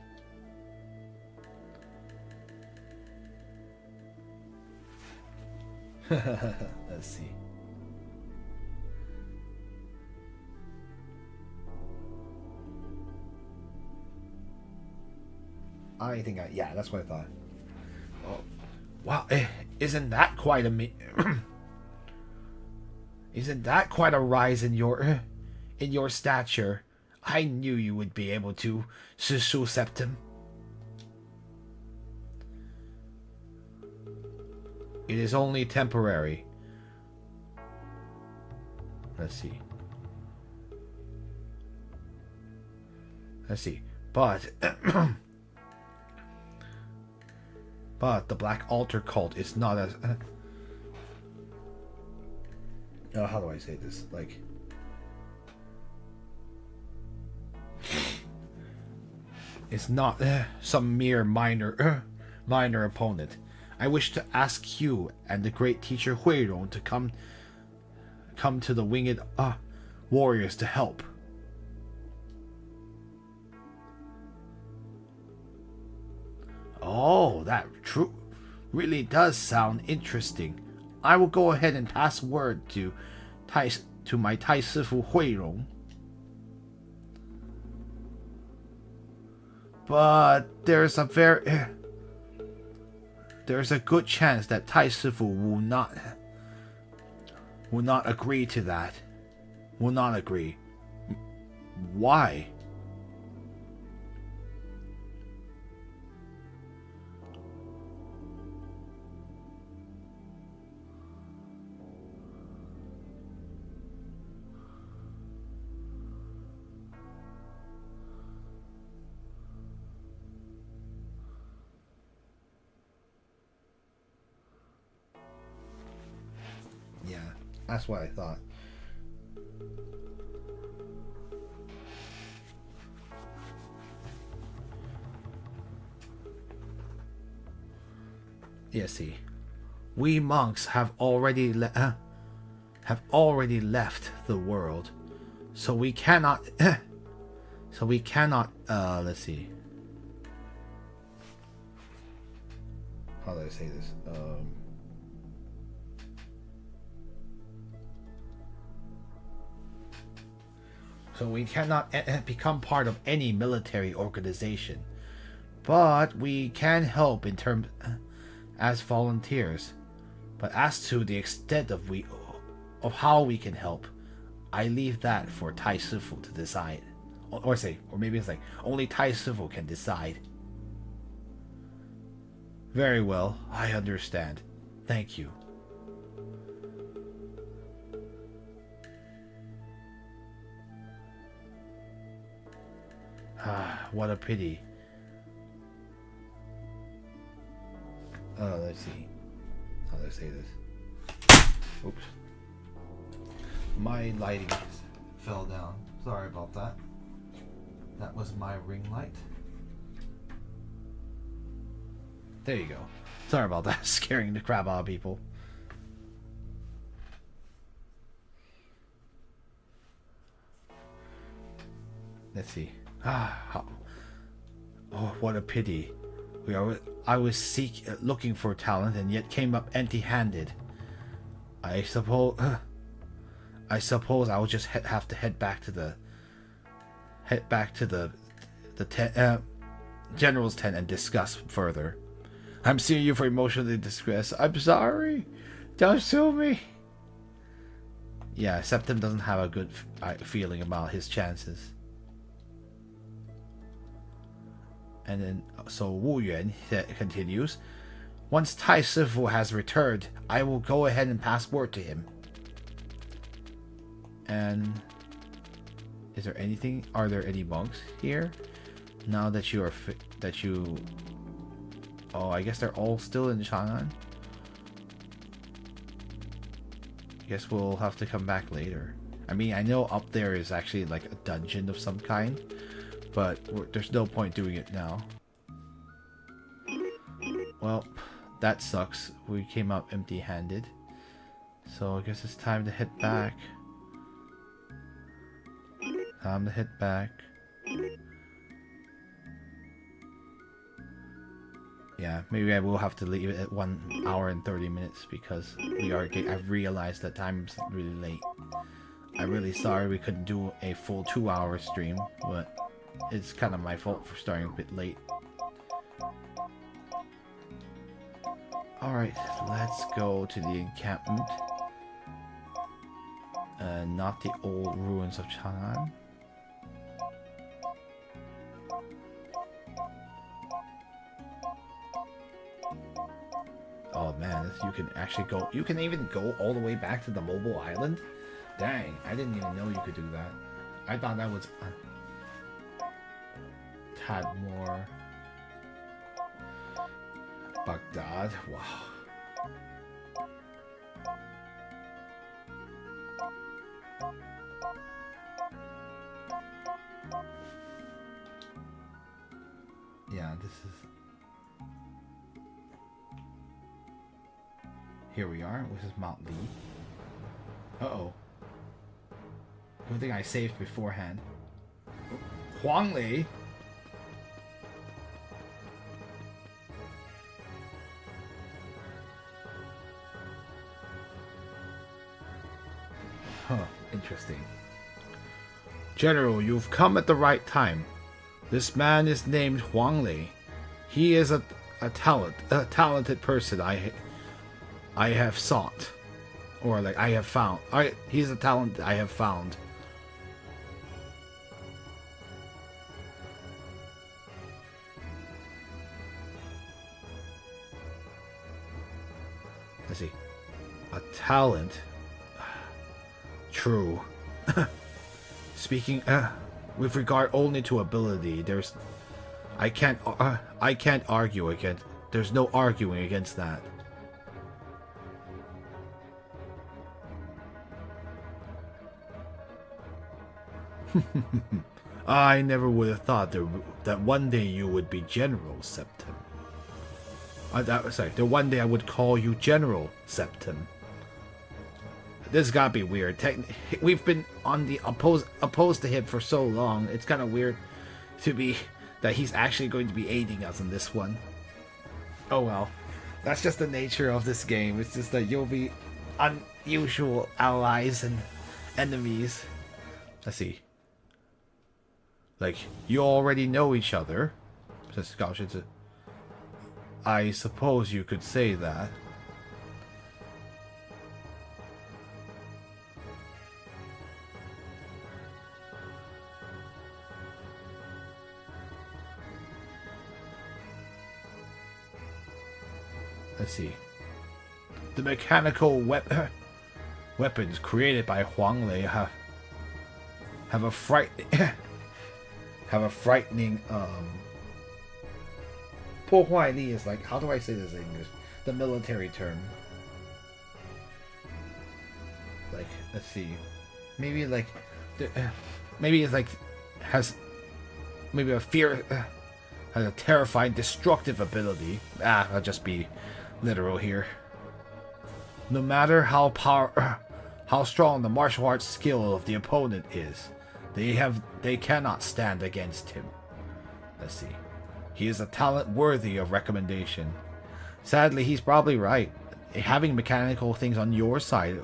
Let's see. Yeah, that's what I thought. Oh, wow! Isn't that quite a isn't that quite a rise in your stature? I knew you would be able to, Shizu Septum. It is only temporary. Let's see. But but the Black Altar cult is not as how do I say this? is not some mere minor opponent. I wish to ask you and the great teacher Huirong to come to the winged warriors to help. Oh, that really does sound interesting. I will go ahead and pass word to my Tai Sifu Huirong. But there's a good chance that Tai Sifu will not agree to that. Will not agree. Why? Yeah, that's what I thought. Yeah, see, we monks have already left the world, so we cannot. Let's see. How do I say this? So we cannot become part of any military organization, but we can help in terms as volunteers. But as to the extent of how we can help, I leave that for Tai Sifu to decide, or maybe it's like only Tai Sifu can decide. Very well, I understand. Thank you. What a pity. Let's see. How do I say this? Oops. My lighting fell down. Sorry about that. That was my ring light. There you go. Sorry about that. Scaring the crap out of people. Let's see. Oh, what a pity. I was looking for talent and yet came up empty-handed. I suppose I will just have to head back to the general's tent and discuss further. I'm suing you for emotional distress. I'm sorry. Don't sue me. Yeah, Septim doesn't have a good feeling about his chances. And then, so Wu Yuan continues. Once Tai Sifu has returned, I will go ahead and pass word to him. And is there anything? Are there any monks here? Now that you are oh, I guess they're all still in Chang'an. Guess we'll have to come back later. I mean, I know up there is actually like a dungeon of some kind, but there's no point doing it now. Well, that sucks. We came up empty-handed. So I guess it's time to head back. Time to head back. Yeah, maybe I will have to leave it at 1 hour and 30 minutes because I've realized that time's really late. I'm really sorry we couldn't do a full 2-hour stream, but it's kind of my fault for starting a bit late. Alright, let's go to the encampment. Not the old ruins of Chang'an. Oh man, you can actually go. You can even go all the way back to the mobile island? Dang, I didn't even know you could do that. I thought that was a tad more. Baghdad, wow. yeah, this is. Here we are. This is Mount Lee. Uh-oh. Good thing I saved beforehand. Huang Lei. Huh, interesting. General, you've come at the right time. This man is named Huang Lei. He is a talented person I have sought. Or like I have found. He's a talent I have found. Let's see. A talent. True. Speaking with regard only to ability, I can't argue against. There's no arguing against that. I never would have thought that one day you would be General Septim. The one day I would call you General Septim. This gotta be weird. We've been on the opposed to him for so long. It's kind of weird to be that he's actually going to be aiding us in this one. Oh well, that's just the nature of this game. It's just that you'll be unusual allies and enemies. Let's see. Like you already know each other. I suppose you could say that. Let's see. The mechanical weapons created by Huang Lei have a frightening 破坏力 is like, how do I say this in English? The military term. Like, let's see. Maybe like maybe it's like has maybe a fear has a terrifying destructive ability. I'll just be literal here. No matter how strong the martial arts skill of the opponent is, they cannot stand against him. Let's see. He is a talent worthy of recommendation. Sadly, he's probably right. Having mechanical things on your side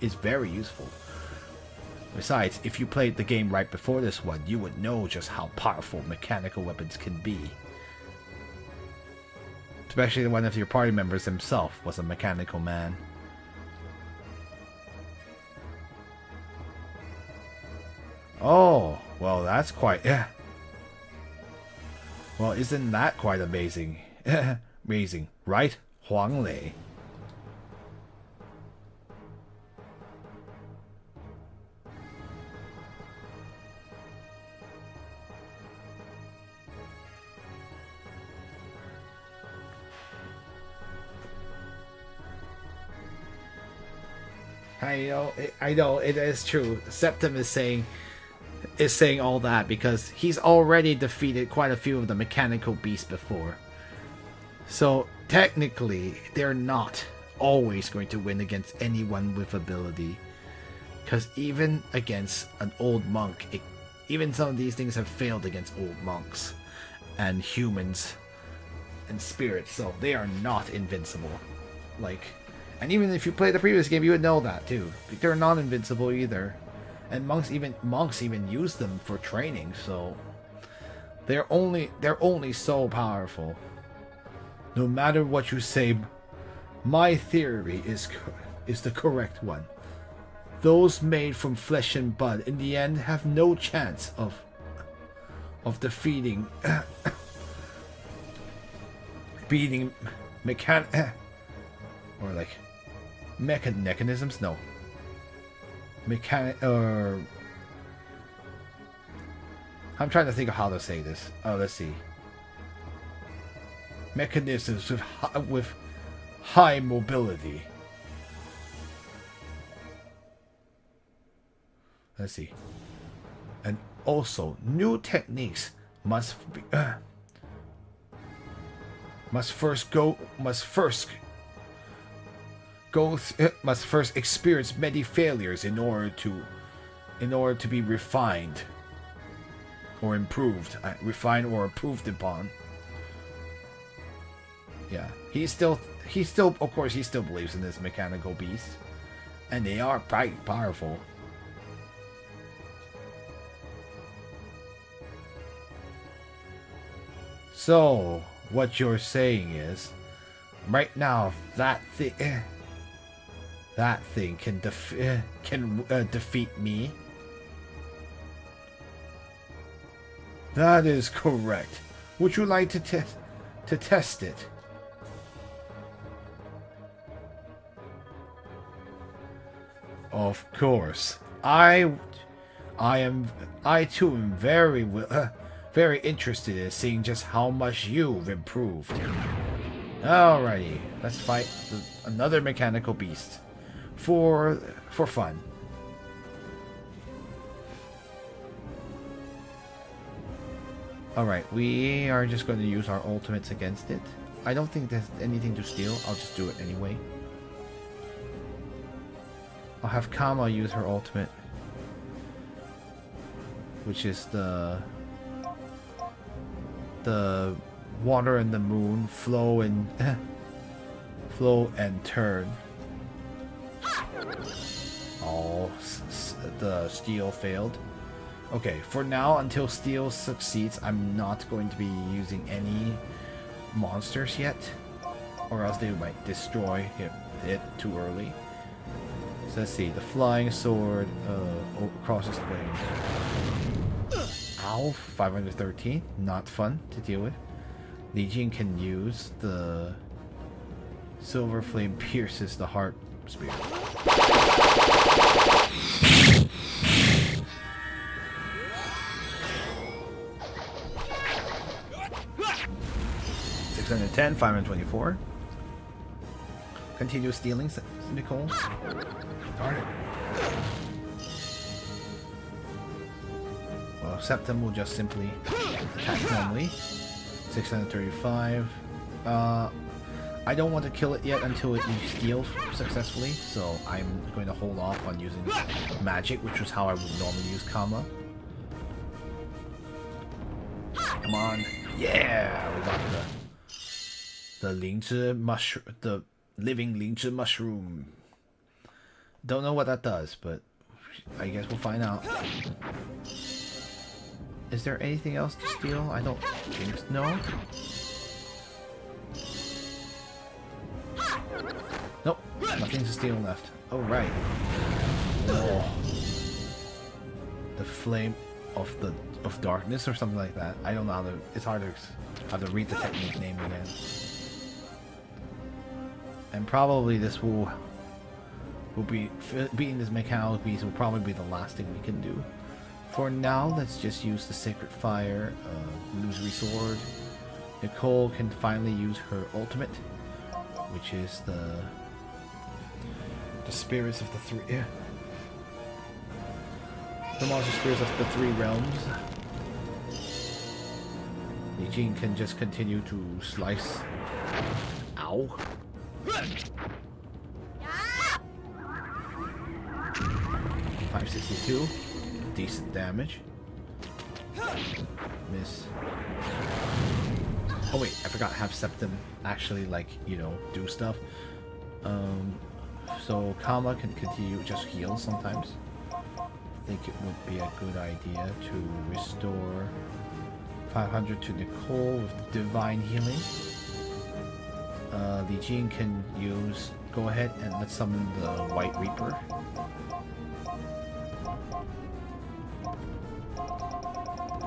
is very useful. Besides, if you played the game right before this one, you would know just how powerful mechanical weapons can be. Especially one of your party members himself was a mechanical man. Oh, well that's quite... Well, isn't that quite amazing? Amazing, right, Huang Lei? I know, it is true. Septim is saying all that because he's already defeated quite a few of the mechanical beasts before. So technically, they're not always going to win against anyone with ability. Because even against an old monk, even some of these things have failed against old monks and humans and spirits, so they are not invincible. And even if you play the previous game, you would know that too. They're not invincible either. And monks even use them for training, so they're only so powerful. No matter what you say, my theory is the correct one. Those made from flesh and blood in the end have no chance of defeating beating mechanisms. No. I'm trying to think of how to say this. Oh, let's see. Mechanisms with high mobility. Let's see. And also, new techniques must must first experience many failures in order to be refined or improved. Refined or improved upon. Yeah, he still, of course, he still believes in this mechanical beast, and they are quite powerful. So, what you're saying is, right now, that thing can defeat me. That is correct. Would you like to test it? Of course. I too am very interested in seeing just how much you've improved. Alrighty, let's fight another mechanical beast for fun. Alright, we are just going to use our ultimates against it. I don't think there's anything to steal. I'll just do it anyway. I'll have Kama use her ultimate, which is the water and the moon flow and turn. Oh, the steel failed. Okay, for now, until steel succeeds, I'm not going to be using any monsters yet, or else they might destroy it too early. So let's see, the flying sword crosses the way. Ow, 513, not fun to deal with. Li Jing can use the silver flame pierces the heart spear. $610, 524. Continue stealing, Nicole. Darn it. Well, Septum will just simply attack normally. 635. I don't want to kill it yet until it steals successfully, so I'm going to hold off on using magic, which was how I would normally use Kama. Come on. Yeah! We got the Lingzhi mushroom, the living Lingzhi mushroom. Don't know what that does, but I guess we'll find out. Is there anything else to steal? I don't think so. No? Nope. Nothing to steal left. Oh, right. Oh. The flame of darkness or something like that. I don't know how to... It's hard to... I have to read the technique name again. And probably this will be... Beating this mechanical beast will probably be the last thing we can do. For now, let's just use the Sacred Fire, Illusory Sword. Nicole can finally use her ultimate, which is the spirits of the three... The monster spirits of the three realms. Li Jing can just continue to slice. Ow. 562. Decent damage. Miss. Oh wait, I forgot to have Septum actually, like, you know, do stuff. So Kama can continue just heal sometimes. I think it would be a good idea to restore 500 to Nicole with Divine Healing. Li Jing can go ahead and let's summon the White Reaper.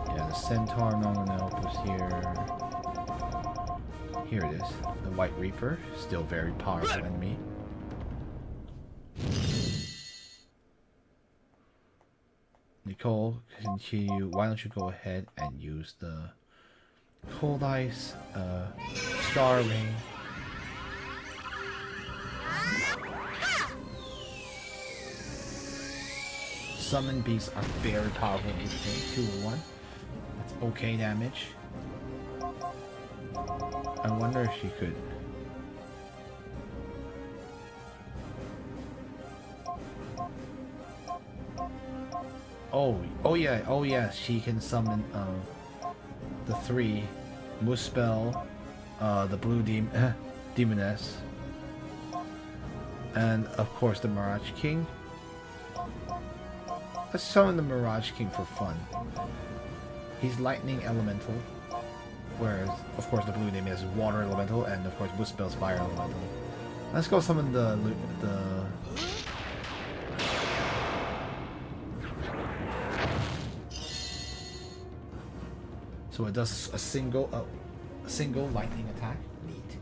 Yeah, the Centaur not gonna help us here. Here it is. The White Reaper, still very powerful enemy. Nicole, continue. Why don't you go ahead and use the Cold Ice, Star Ring. Summon beasts are very powerful in this game. 2 and 1. That's okay damage. I wonder if she could. Oh yeah, she can summon the 3 Muspel, the blue demoness, and of course the Mirage King. Let's summon the Mirage King for fun. He's lightning elemental, whereas of course the blue demoness is water elemental, and of course Muspel's fire elemental. Let's go summon the so it does a single lightning attack. Neat.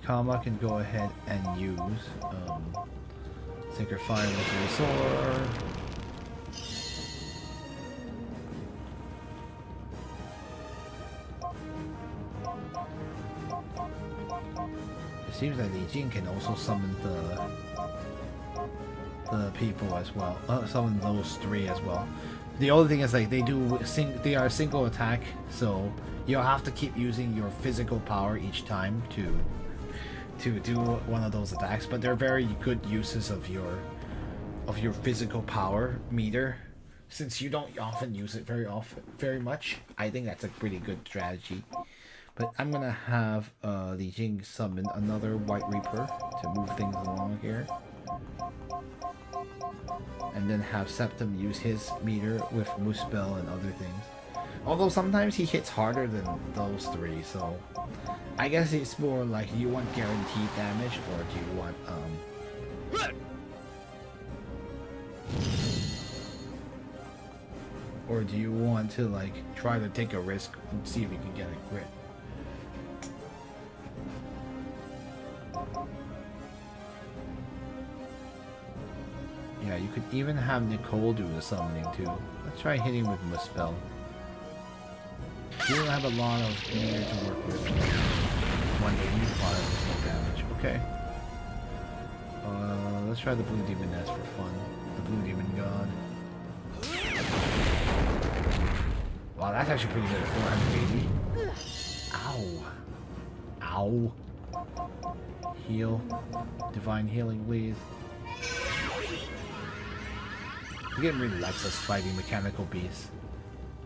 Kama can go ahead and use Sacred Fire with Sword. It seems that Li Jing can also summon the people as well. Summon those 3 as well. The only thing is, like, they are single attack, so you'll have to keep using your physical power each time to do one of those attacks. But they're very good uses of your physical power meter, since you don't often use it very much. I think that's a pretty good strategy. But I'm gonna have Li Jing summon another White Reaper to move things along here. And then have Septum use his meter with Muspel and other things. Although sometimes he hits harder than those 3, so I guess it's more like, do you want guaranteed damage, or do you want to like try to take a risk and see if you can get a crit? Yeah, you could even have Nicole do the summoning too. Let's try hitting with Muspel. You don't have a lot of meter to work with. 180 fire damage. Okay. Let's try the Blue Demoness for fun. The Blue Demon God. Wow, that's actually pretty good at 480. Ow. Ow. Heal. Divine healing, please. The game really likes us fighting mechanical beasts.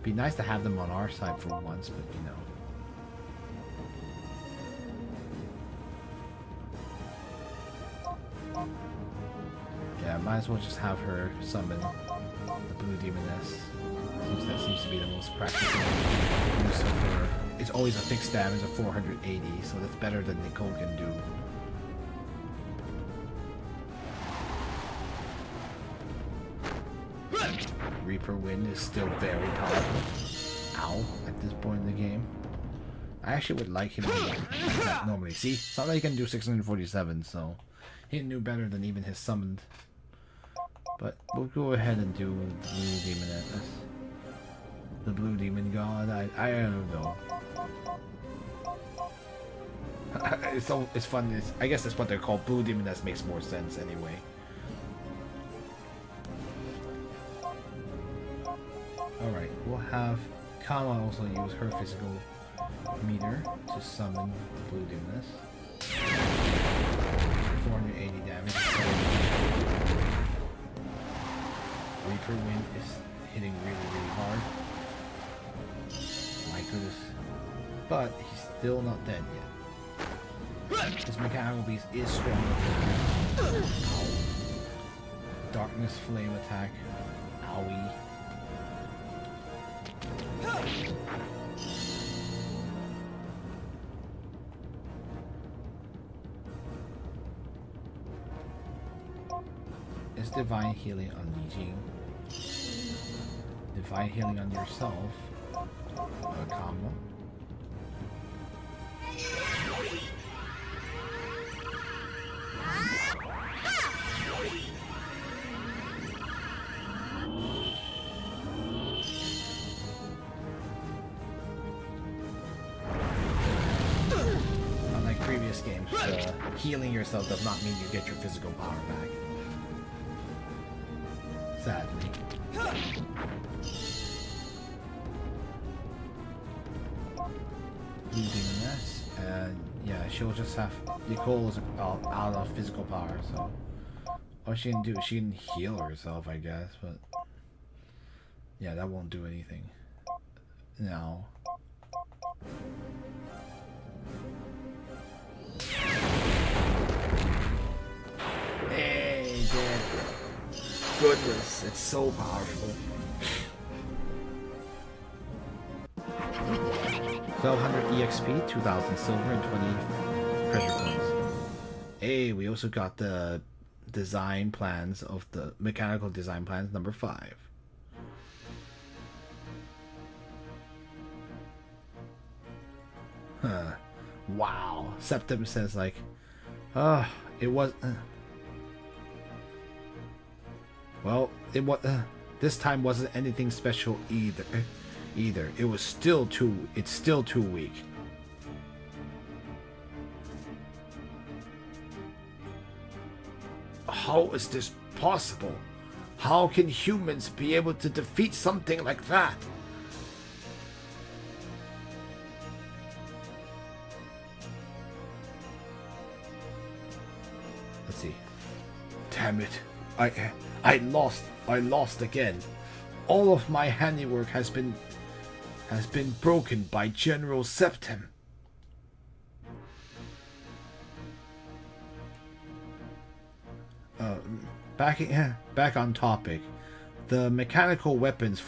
Be nice to have them on our side for once, but you know. Yeah, might as well just have her summon the Blue Demoness, since that seems to be the most practical use of her. It's always a fixed damage of 480, so that's better than Nicole can do. Reaper Wind is still very powerful. Ow, at this point in the game. I actually would like him to do that normally. See? It's not like he can do 647, so he can do better than even his summoned. But we'll go ahead and do the Blue Demoness. The Blue Demon God. I don't know. It's fun. I guess that's what they're called. Blue Demoness makes more sense anyway. Alright, we'll have Kama also use her physical meter to summon the Blue Demoness. 480 damage. Reaper Wind is hitting really hard. My goodness. But he's still not dead yet. This mechanical beast is stronger. Ow. Darkness Flame attack. Owie. Is Divine Healing on Li Jing? Divine Healing on yourself? Combo. Unlike previous games, healing yourself does not mean you get your physical power back. Sadly. looting us, and yeah, she'll just have Nicole's out of physical power, so all she can do, she can heal herself, I guess, but yeah, that won't do anything. No. Hey, dead. Goodness, it's so powerful. 1200 EXP, 2000 silver, and 20 treasure points. Hey, we also got the design plans of the mechanical design plans number 5. Huh. Wow. Septim says like, it was. Well, it was. This time wasn't anything special either. It was still too. It's still too weak. How is this possible? How can humans be able to defeat something like that? Let's see. Damn it. I lost again. All of my handiwork has been broken by General Septim. Back on topic. The mechanical weapons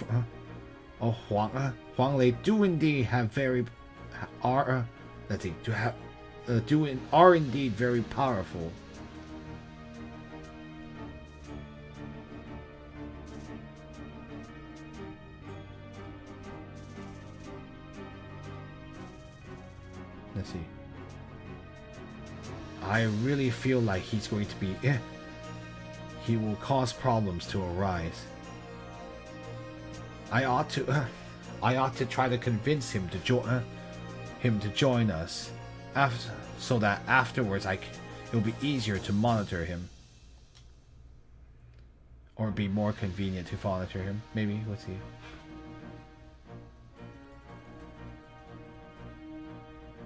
of Huang Lei do indeed have are indeed very powerful. Let's see. I really feel like he's going to be. He will cause problems to arise. I ought to try to convince him to join us, so that afterwards it'll be easier to monitor him, or be more convenient to monitor him. Maybe. Let's see.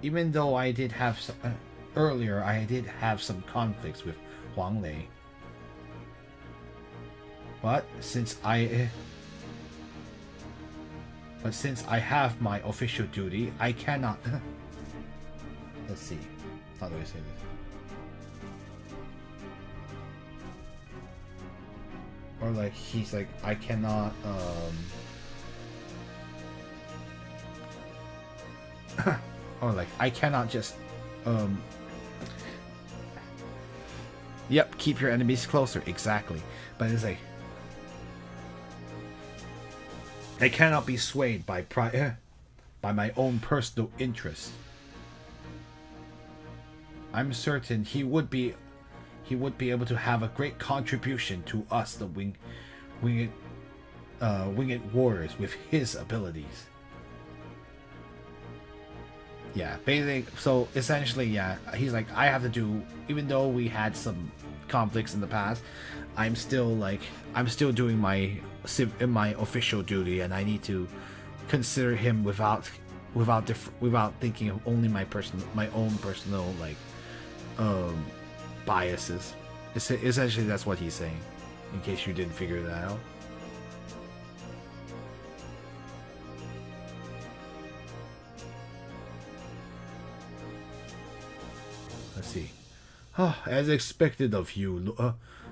Even though I did have some, earlier, I did have some conflicts with Huang Lei. But since I have my official duty, I cannot. Let's see. How do I say this? Or like he's like, I cannot. Or like I cannot just. Yep, keep your enemies closer. Exactly. But it's like, I cannot be swayed by my own personal interest. I'm certain he would be able to have a great contribution to us, the winged warriors, with his abilities. Yeah, basically, so essentially, yeah, he's like, I have to do, even though we had some conflicts in the past, I'm still doing my official duty, and I need to consider him without thinking of only my own personal biases. Essentially, that's what he's saying. In case you didn't figure that out. Let's see. As expected of you,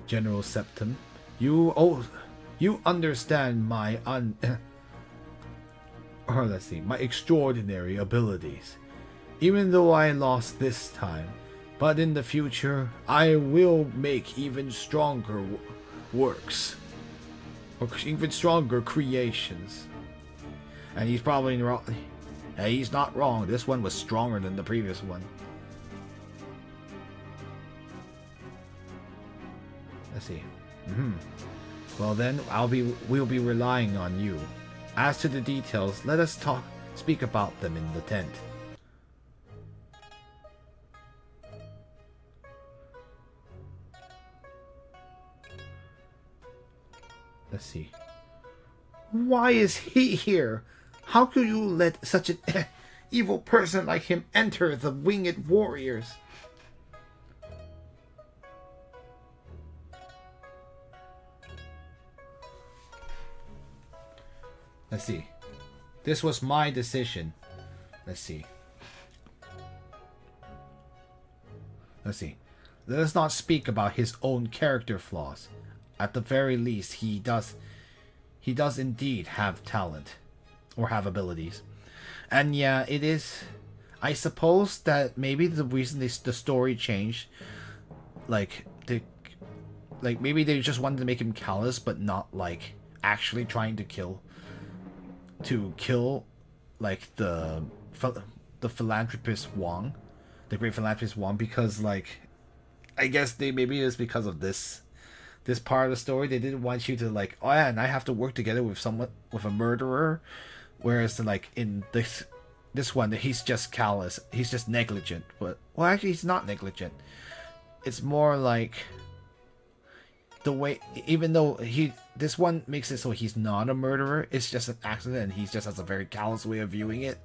General Septim, you understand my let's see, my extraordinary abilities. Even though I lost this time, but in the future, I will make even stronger works, or even stronger creations. And he's probably wrong. He's not wrong. This one was stronger than the previous one. Let's see. Well then, we'll be relying on you. As to the details, let us speak about them in the tent. Let's see. Why is he here? How could you let such an evil person like him enter the winged warriors? Let's see. This was my decision. Let's see. Let's see. Let us not speak about his own character flaws. At the very least, he does indeed have talent. Or have abilities. And yeah, it is... I suppose that maybe the reason the story changed... Like maybe they just wanted to make him callous, but not, like, actually trying to kill... like, the philanthropist Wang. The great philanthropist Wang, because, like... I guess maybe it was because of this part of the story. They didn't want you to, like, oh yeah, and I have to work together with a murderer. Whereas, like, in this one, he's just callous. He's just negligent. But, well, actually, he's not negligent. It's more like the way, even though this one makes it so he's not a murderer, it's just an accident, and he just has a very callous way of viewing it.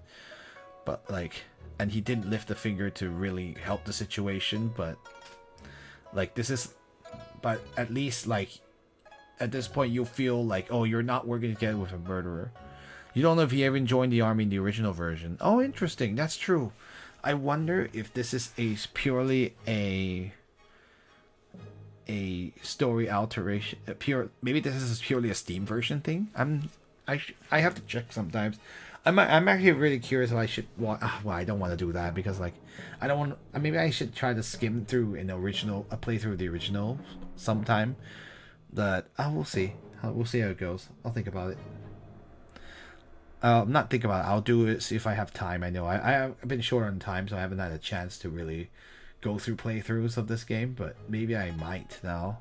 But, like, and he didn't lift a finger to really help the situation, but, like, but at least, like, at this point, you feel like, oh, you're not working together with a murderer. You don't know if he ever joined the army in the original version. Oh, interesting. That's true. I wonder if this is purely a story alteration. Maybe this is purely a Steam version thing. I have to check sometimes. I'm actually really curious if I should. Well, I don't want to do that because, like, I don't want. Maybe I should try to skim through a playthrough of the original sometime. But we'll see. We'll see how it goes. I'll think about it. Not think about it. I'll do it, see if I have time. I know I've been short on time, so I haven't had a chance to really go through playthroughs of this game, but maybe I might now.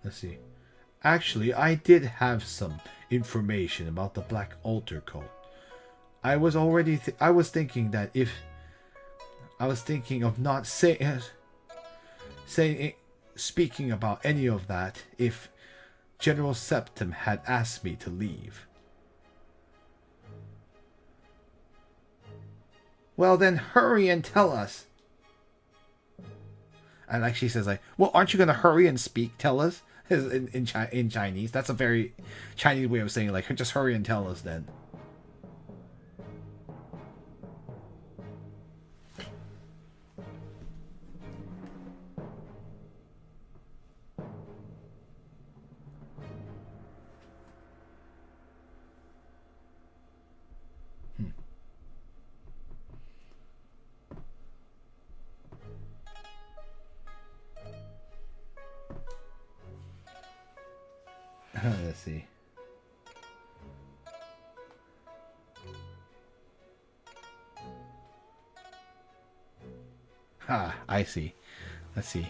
Let's see. Actually, I did have some information about the Black Altar cult. I was thinking that if I was thinking of not speaking about any of that if General Septim had asked me to leave. Well, then hurry and tell us. And like she says, like, well, aren't you gonna hurry and tell us in Chinese? That's a very Chinese way of saying, like, just hurry and tell us then. Let's see. I see. Let's see.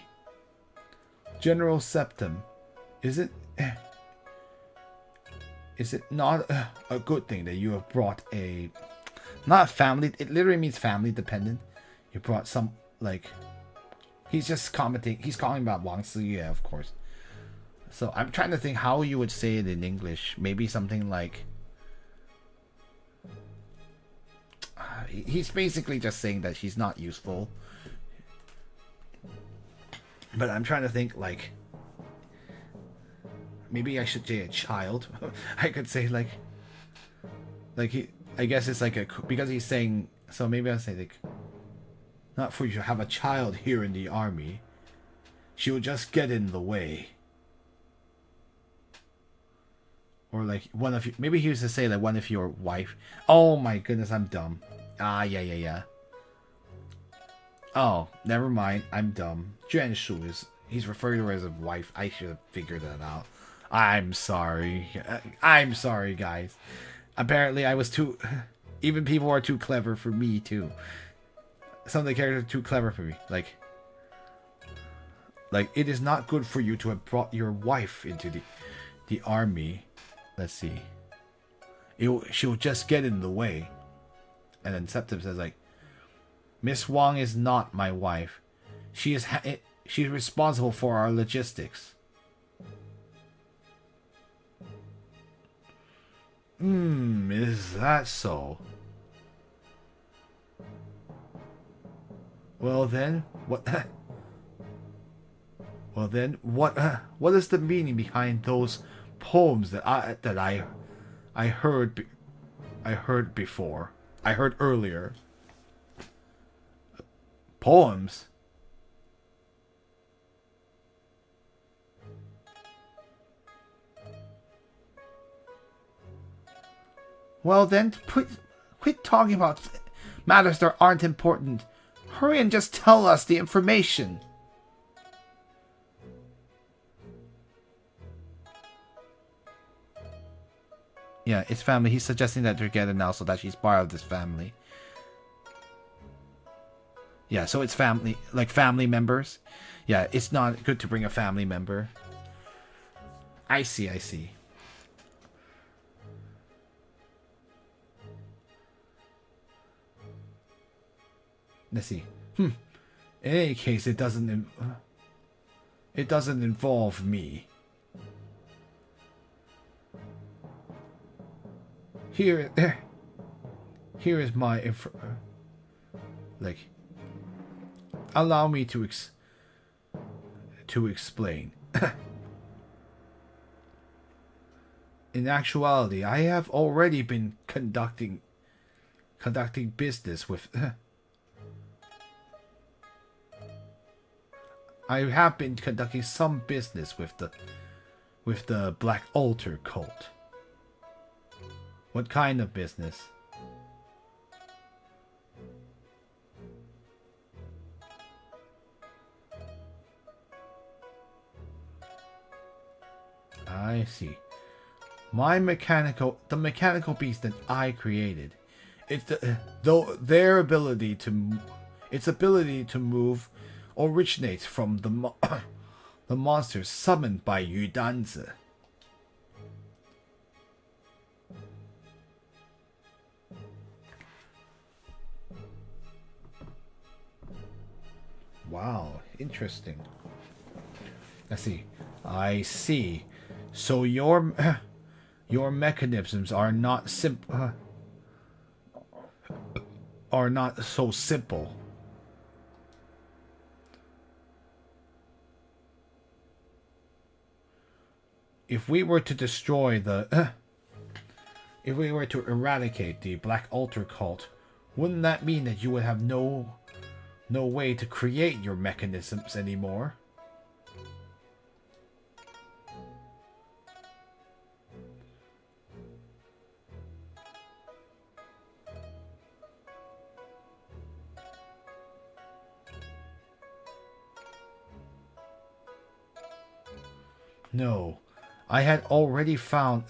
General Septim, is it not a good thing that you have brought not family? It literally means family dependent. You brought some, like, he's just commenting. He's calling about Wang Siyue, of course. So I'm trying to think how you would say it in English. Maybe something like... he's basically just saying that she's not useful. But I'm trying to think, like... maybe I should say a child. I could say, like... I guess it's like because he's saying... So maybe I'll say, like... not for you to have a child here in the army. She will just get in the way. Or like one of you, maybe he used to say like one of your wife. Oh my goodness, I'm dumb. Yeah. Oh, never mind, I'm dumb. Juan Shu he's referring to her as a wife. I should have figured that out. I'm sorry. I'm sorry, guys. Apparently, I was too. Even people are too clever for me too. Some of the characters are too clever for me. Like it is not good for you to have brought your wife into the army. Let's see. She'll just get in the way. And then Septim says, like, Miss Wang is not my wife. she's responsible for our logistics. Is that so? Well then, what? Well then, what is the meaning behind those poems that I heard before? I heard earlier. Poems. Well then, quit talking about matters that aren't important. Hurry and just tell us the information. Yeah, it's family. He's suggesting that they're together now so that she's part of this family. Yeah, so it's family, like family members. Yeah, it's not good to bring a family member. I see, I see. Let's see. In any case, it doesn't involve me. Here is my allow me to explain. In actuality, I have already been conducting business with. I have been conducting some business with the Black Altar cult. What kind of business? I see. The mechanical beast that I created, its ability to move originates from the monsters summoned by Yu Danzi. Wow, interesting. Let's see. I see. So your mechanisms are not are not so simple. If we were to eradicate the Black Altar cult, wouldn't that mean that you would have no way to create your mechanisms anymore? No, I had already found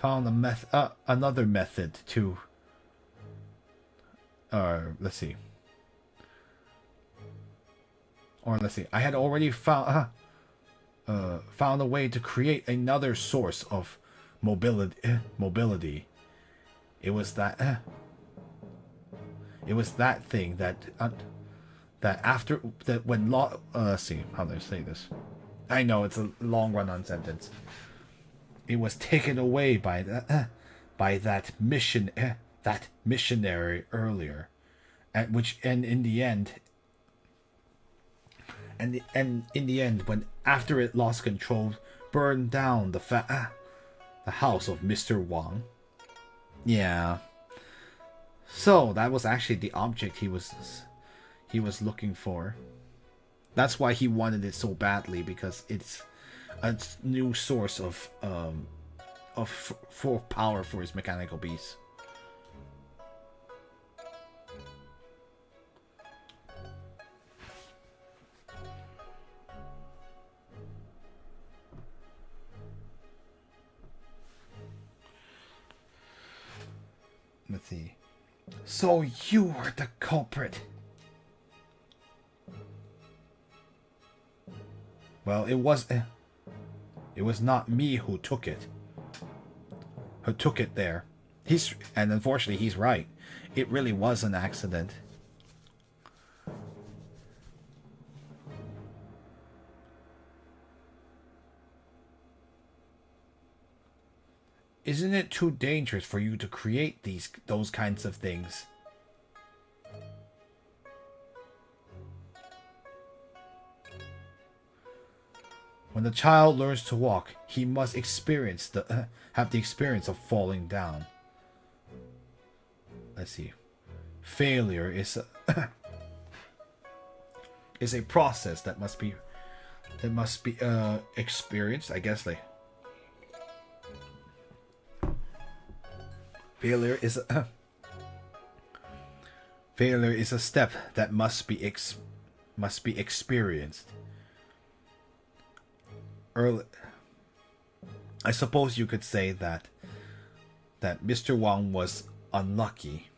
another method to. Let's see. I had already found a way to create another source of mobility. It was that thing that after that when let's see how do I say this. I know it's a long run-on sentence. It was taken away by that missionary earlier, and in the end, when after it lost control, burned down the house of Mr. Wang. Yeah. So that was actually the object he was looking for. That's why he wanted it so badly, because it's a new source of for power for his mechanical beast. Let's see. So you were the culprit. Well, it was not me who took it. Who took it there. And unfortunately he's right. It really was an accident. Isn't it too dangerous for you to create those kinds of things? When the child learns to walk, he must have the experience of falling down. Let's see. Failure is is a process that must be experienced. I guess like failure is a step that must be experienced. I suppose you could say that Mr. Wang was unlucky.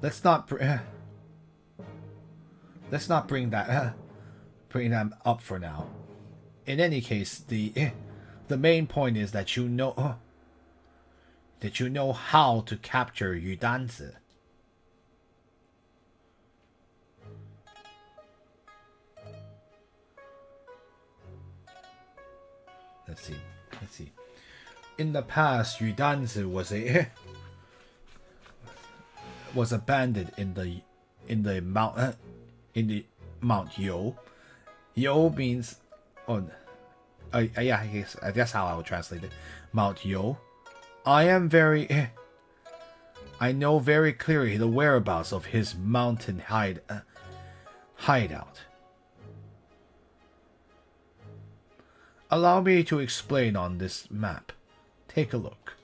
Let's not bring that up for now. In any case, the main point is that you know how to capture Yu Danzi. Let's see. In the past, Yu Danzi was abandoned in the Mount Yo. Yo means yeah, I guess that's how I would translate it. Mount Yo. I know very clearly the whereabouts of his mountain hideout. Allow me to explain on this map. Take a look.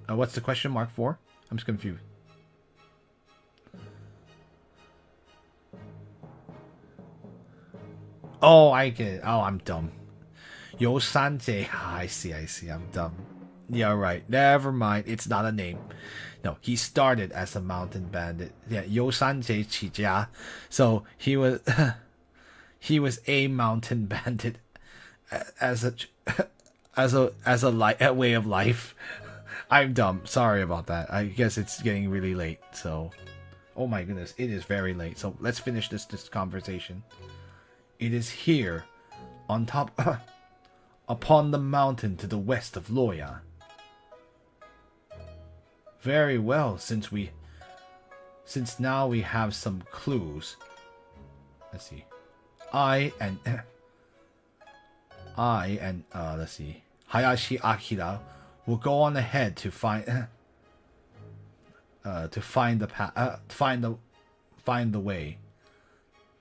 What's the question mark for? I'm just confused. Oh, I get it. Oh, I'm dumb. Yo Sanjay. I see. I'm dumb. Yeah, right. Never mind. It's not a name. No, he started as a mountain bandit. Yeah, Yo Sanjay Qijia. So he was he was a mountain bandit as a way of life. I'm dumb. Sorry about that. I guess it's getting really late. So, oh my goodness, it is very late. So let's finish this conversation. It is here, on top, upon the mountain to the west of Loya. Very well. Since now we have some clues. Let's see. I and let's see. Hayashi Akira will go on ahead to find the way.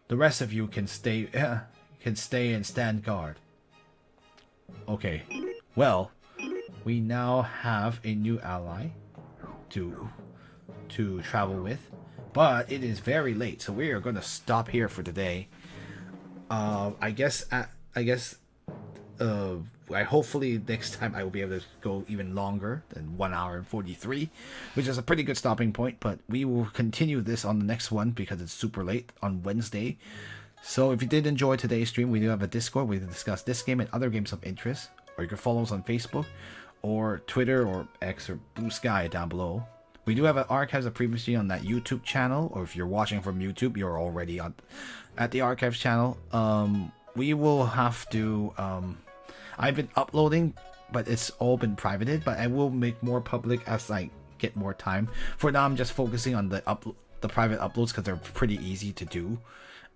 The rest of you can stay and stand guard. Okay. Well, we now have a new ally to travel with, but it is very late, so we are going to stop here for today. Hopefully next time I will be able to go even longer than 1 hour and 43, which is a pretty good stopping point, but we will continue this on the next one because it's super late on Wednesday. So if you did enjoy today's stream, we do have a Discord where we discuss this game and other games of interest, or you can follow us on Facebook or Twitter or X or Blue Sky down below. We do have an archives of previously on that YouTube channel, or if you're watching from YouTube, you're already at the archives channel. We will have to I've been uploading, but it's all been privated, but I will make more public as I get more time. For now, I'm just focusing on the private uploads because they're pretty easy to do,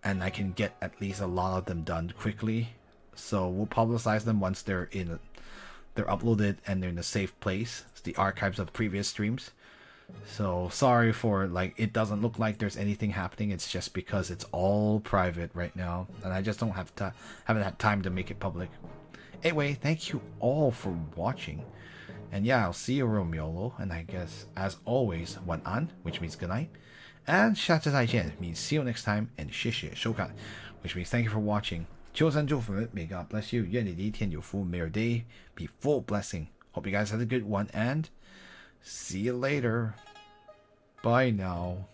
and I can get at least a lot of them done quickly. So we'll publicize them once they're uploaded and they're in a safe place. It's the archives of previous streams. So sorry for it doesn't look like there's anything happening. It's just because it's all private right now, and I just haven't had time to make it public. Anyway, thank you all for watching, and yeah, I'll see you around Miolo, and I guess as always, 晚安, which means good night, and 下次再见 means see you next time, and 谢谢收看, which means thank you for watching. 求神祝福, may God bless you. 愿你的一天有福, may your day be full blessing. Hope you guys had a good one, and see you later. Bye now.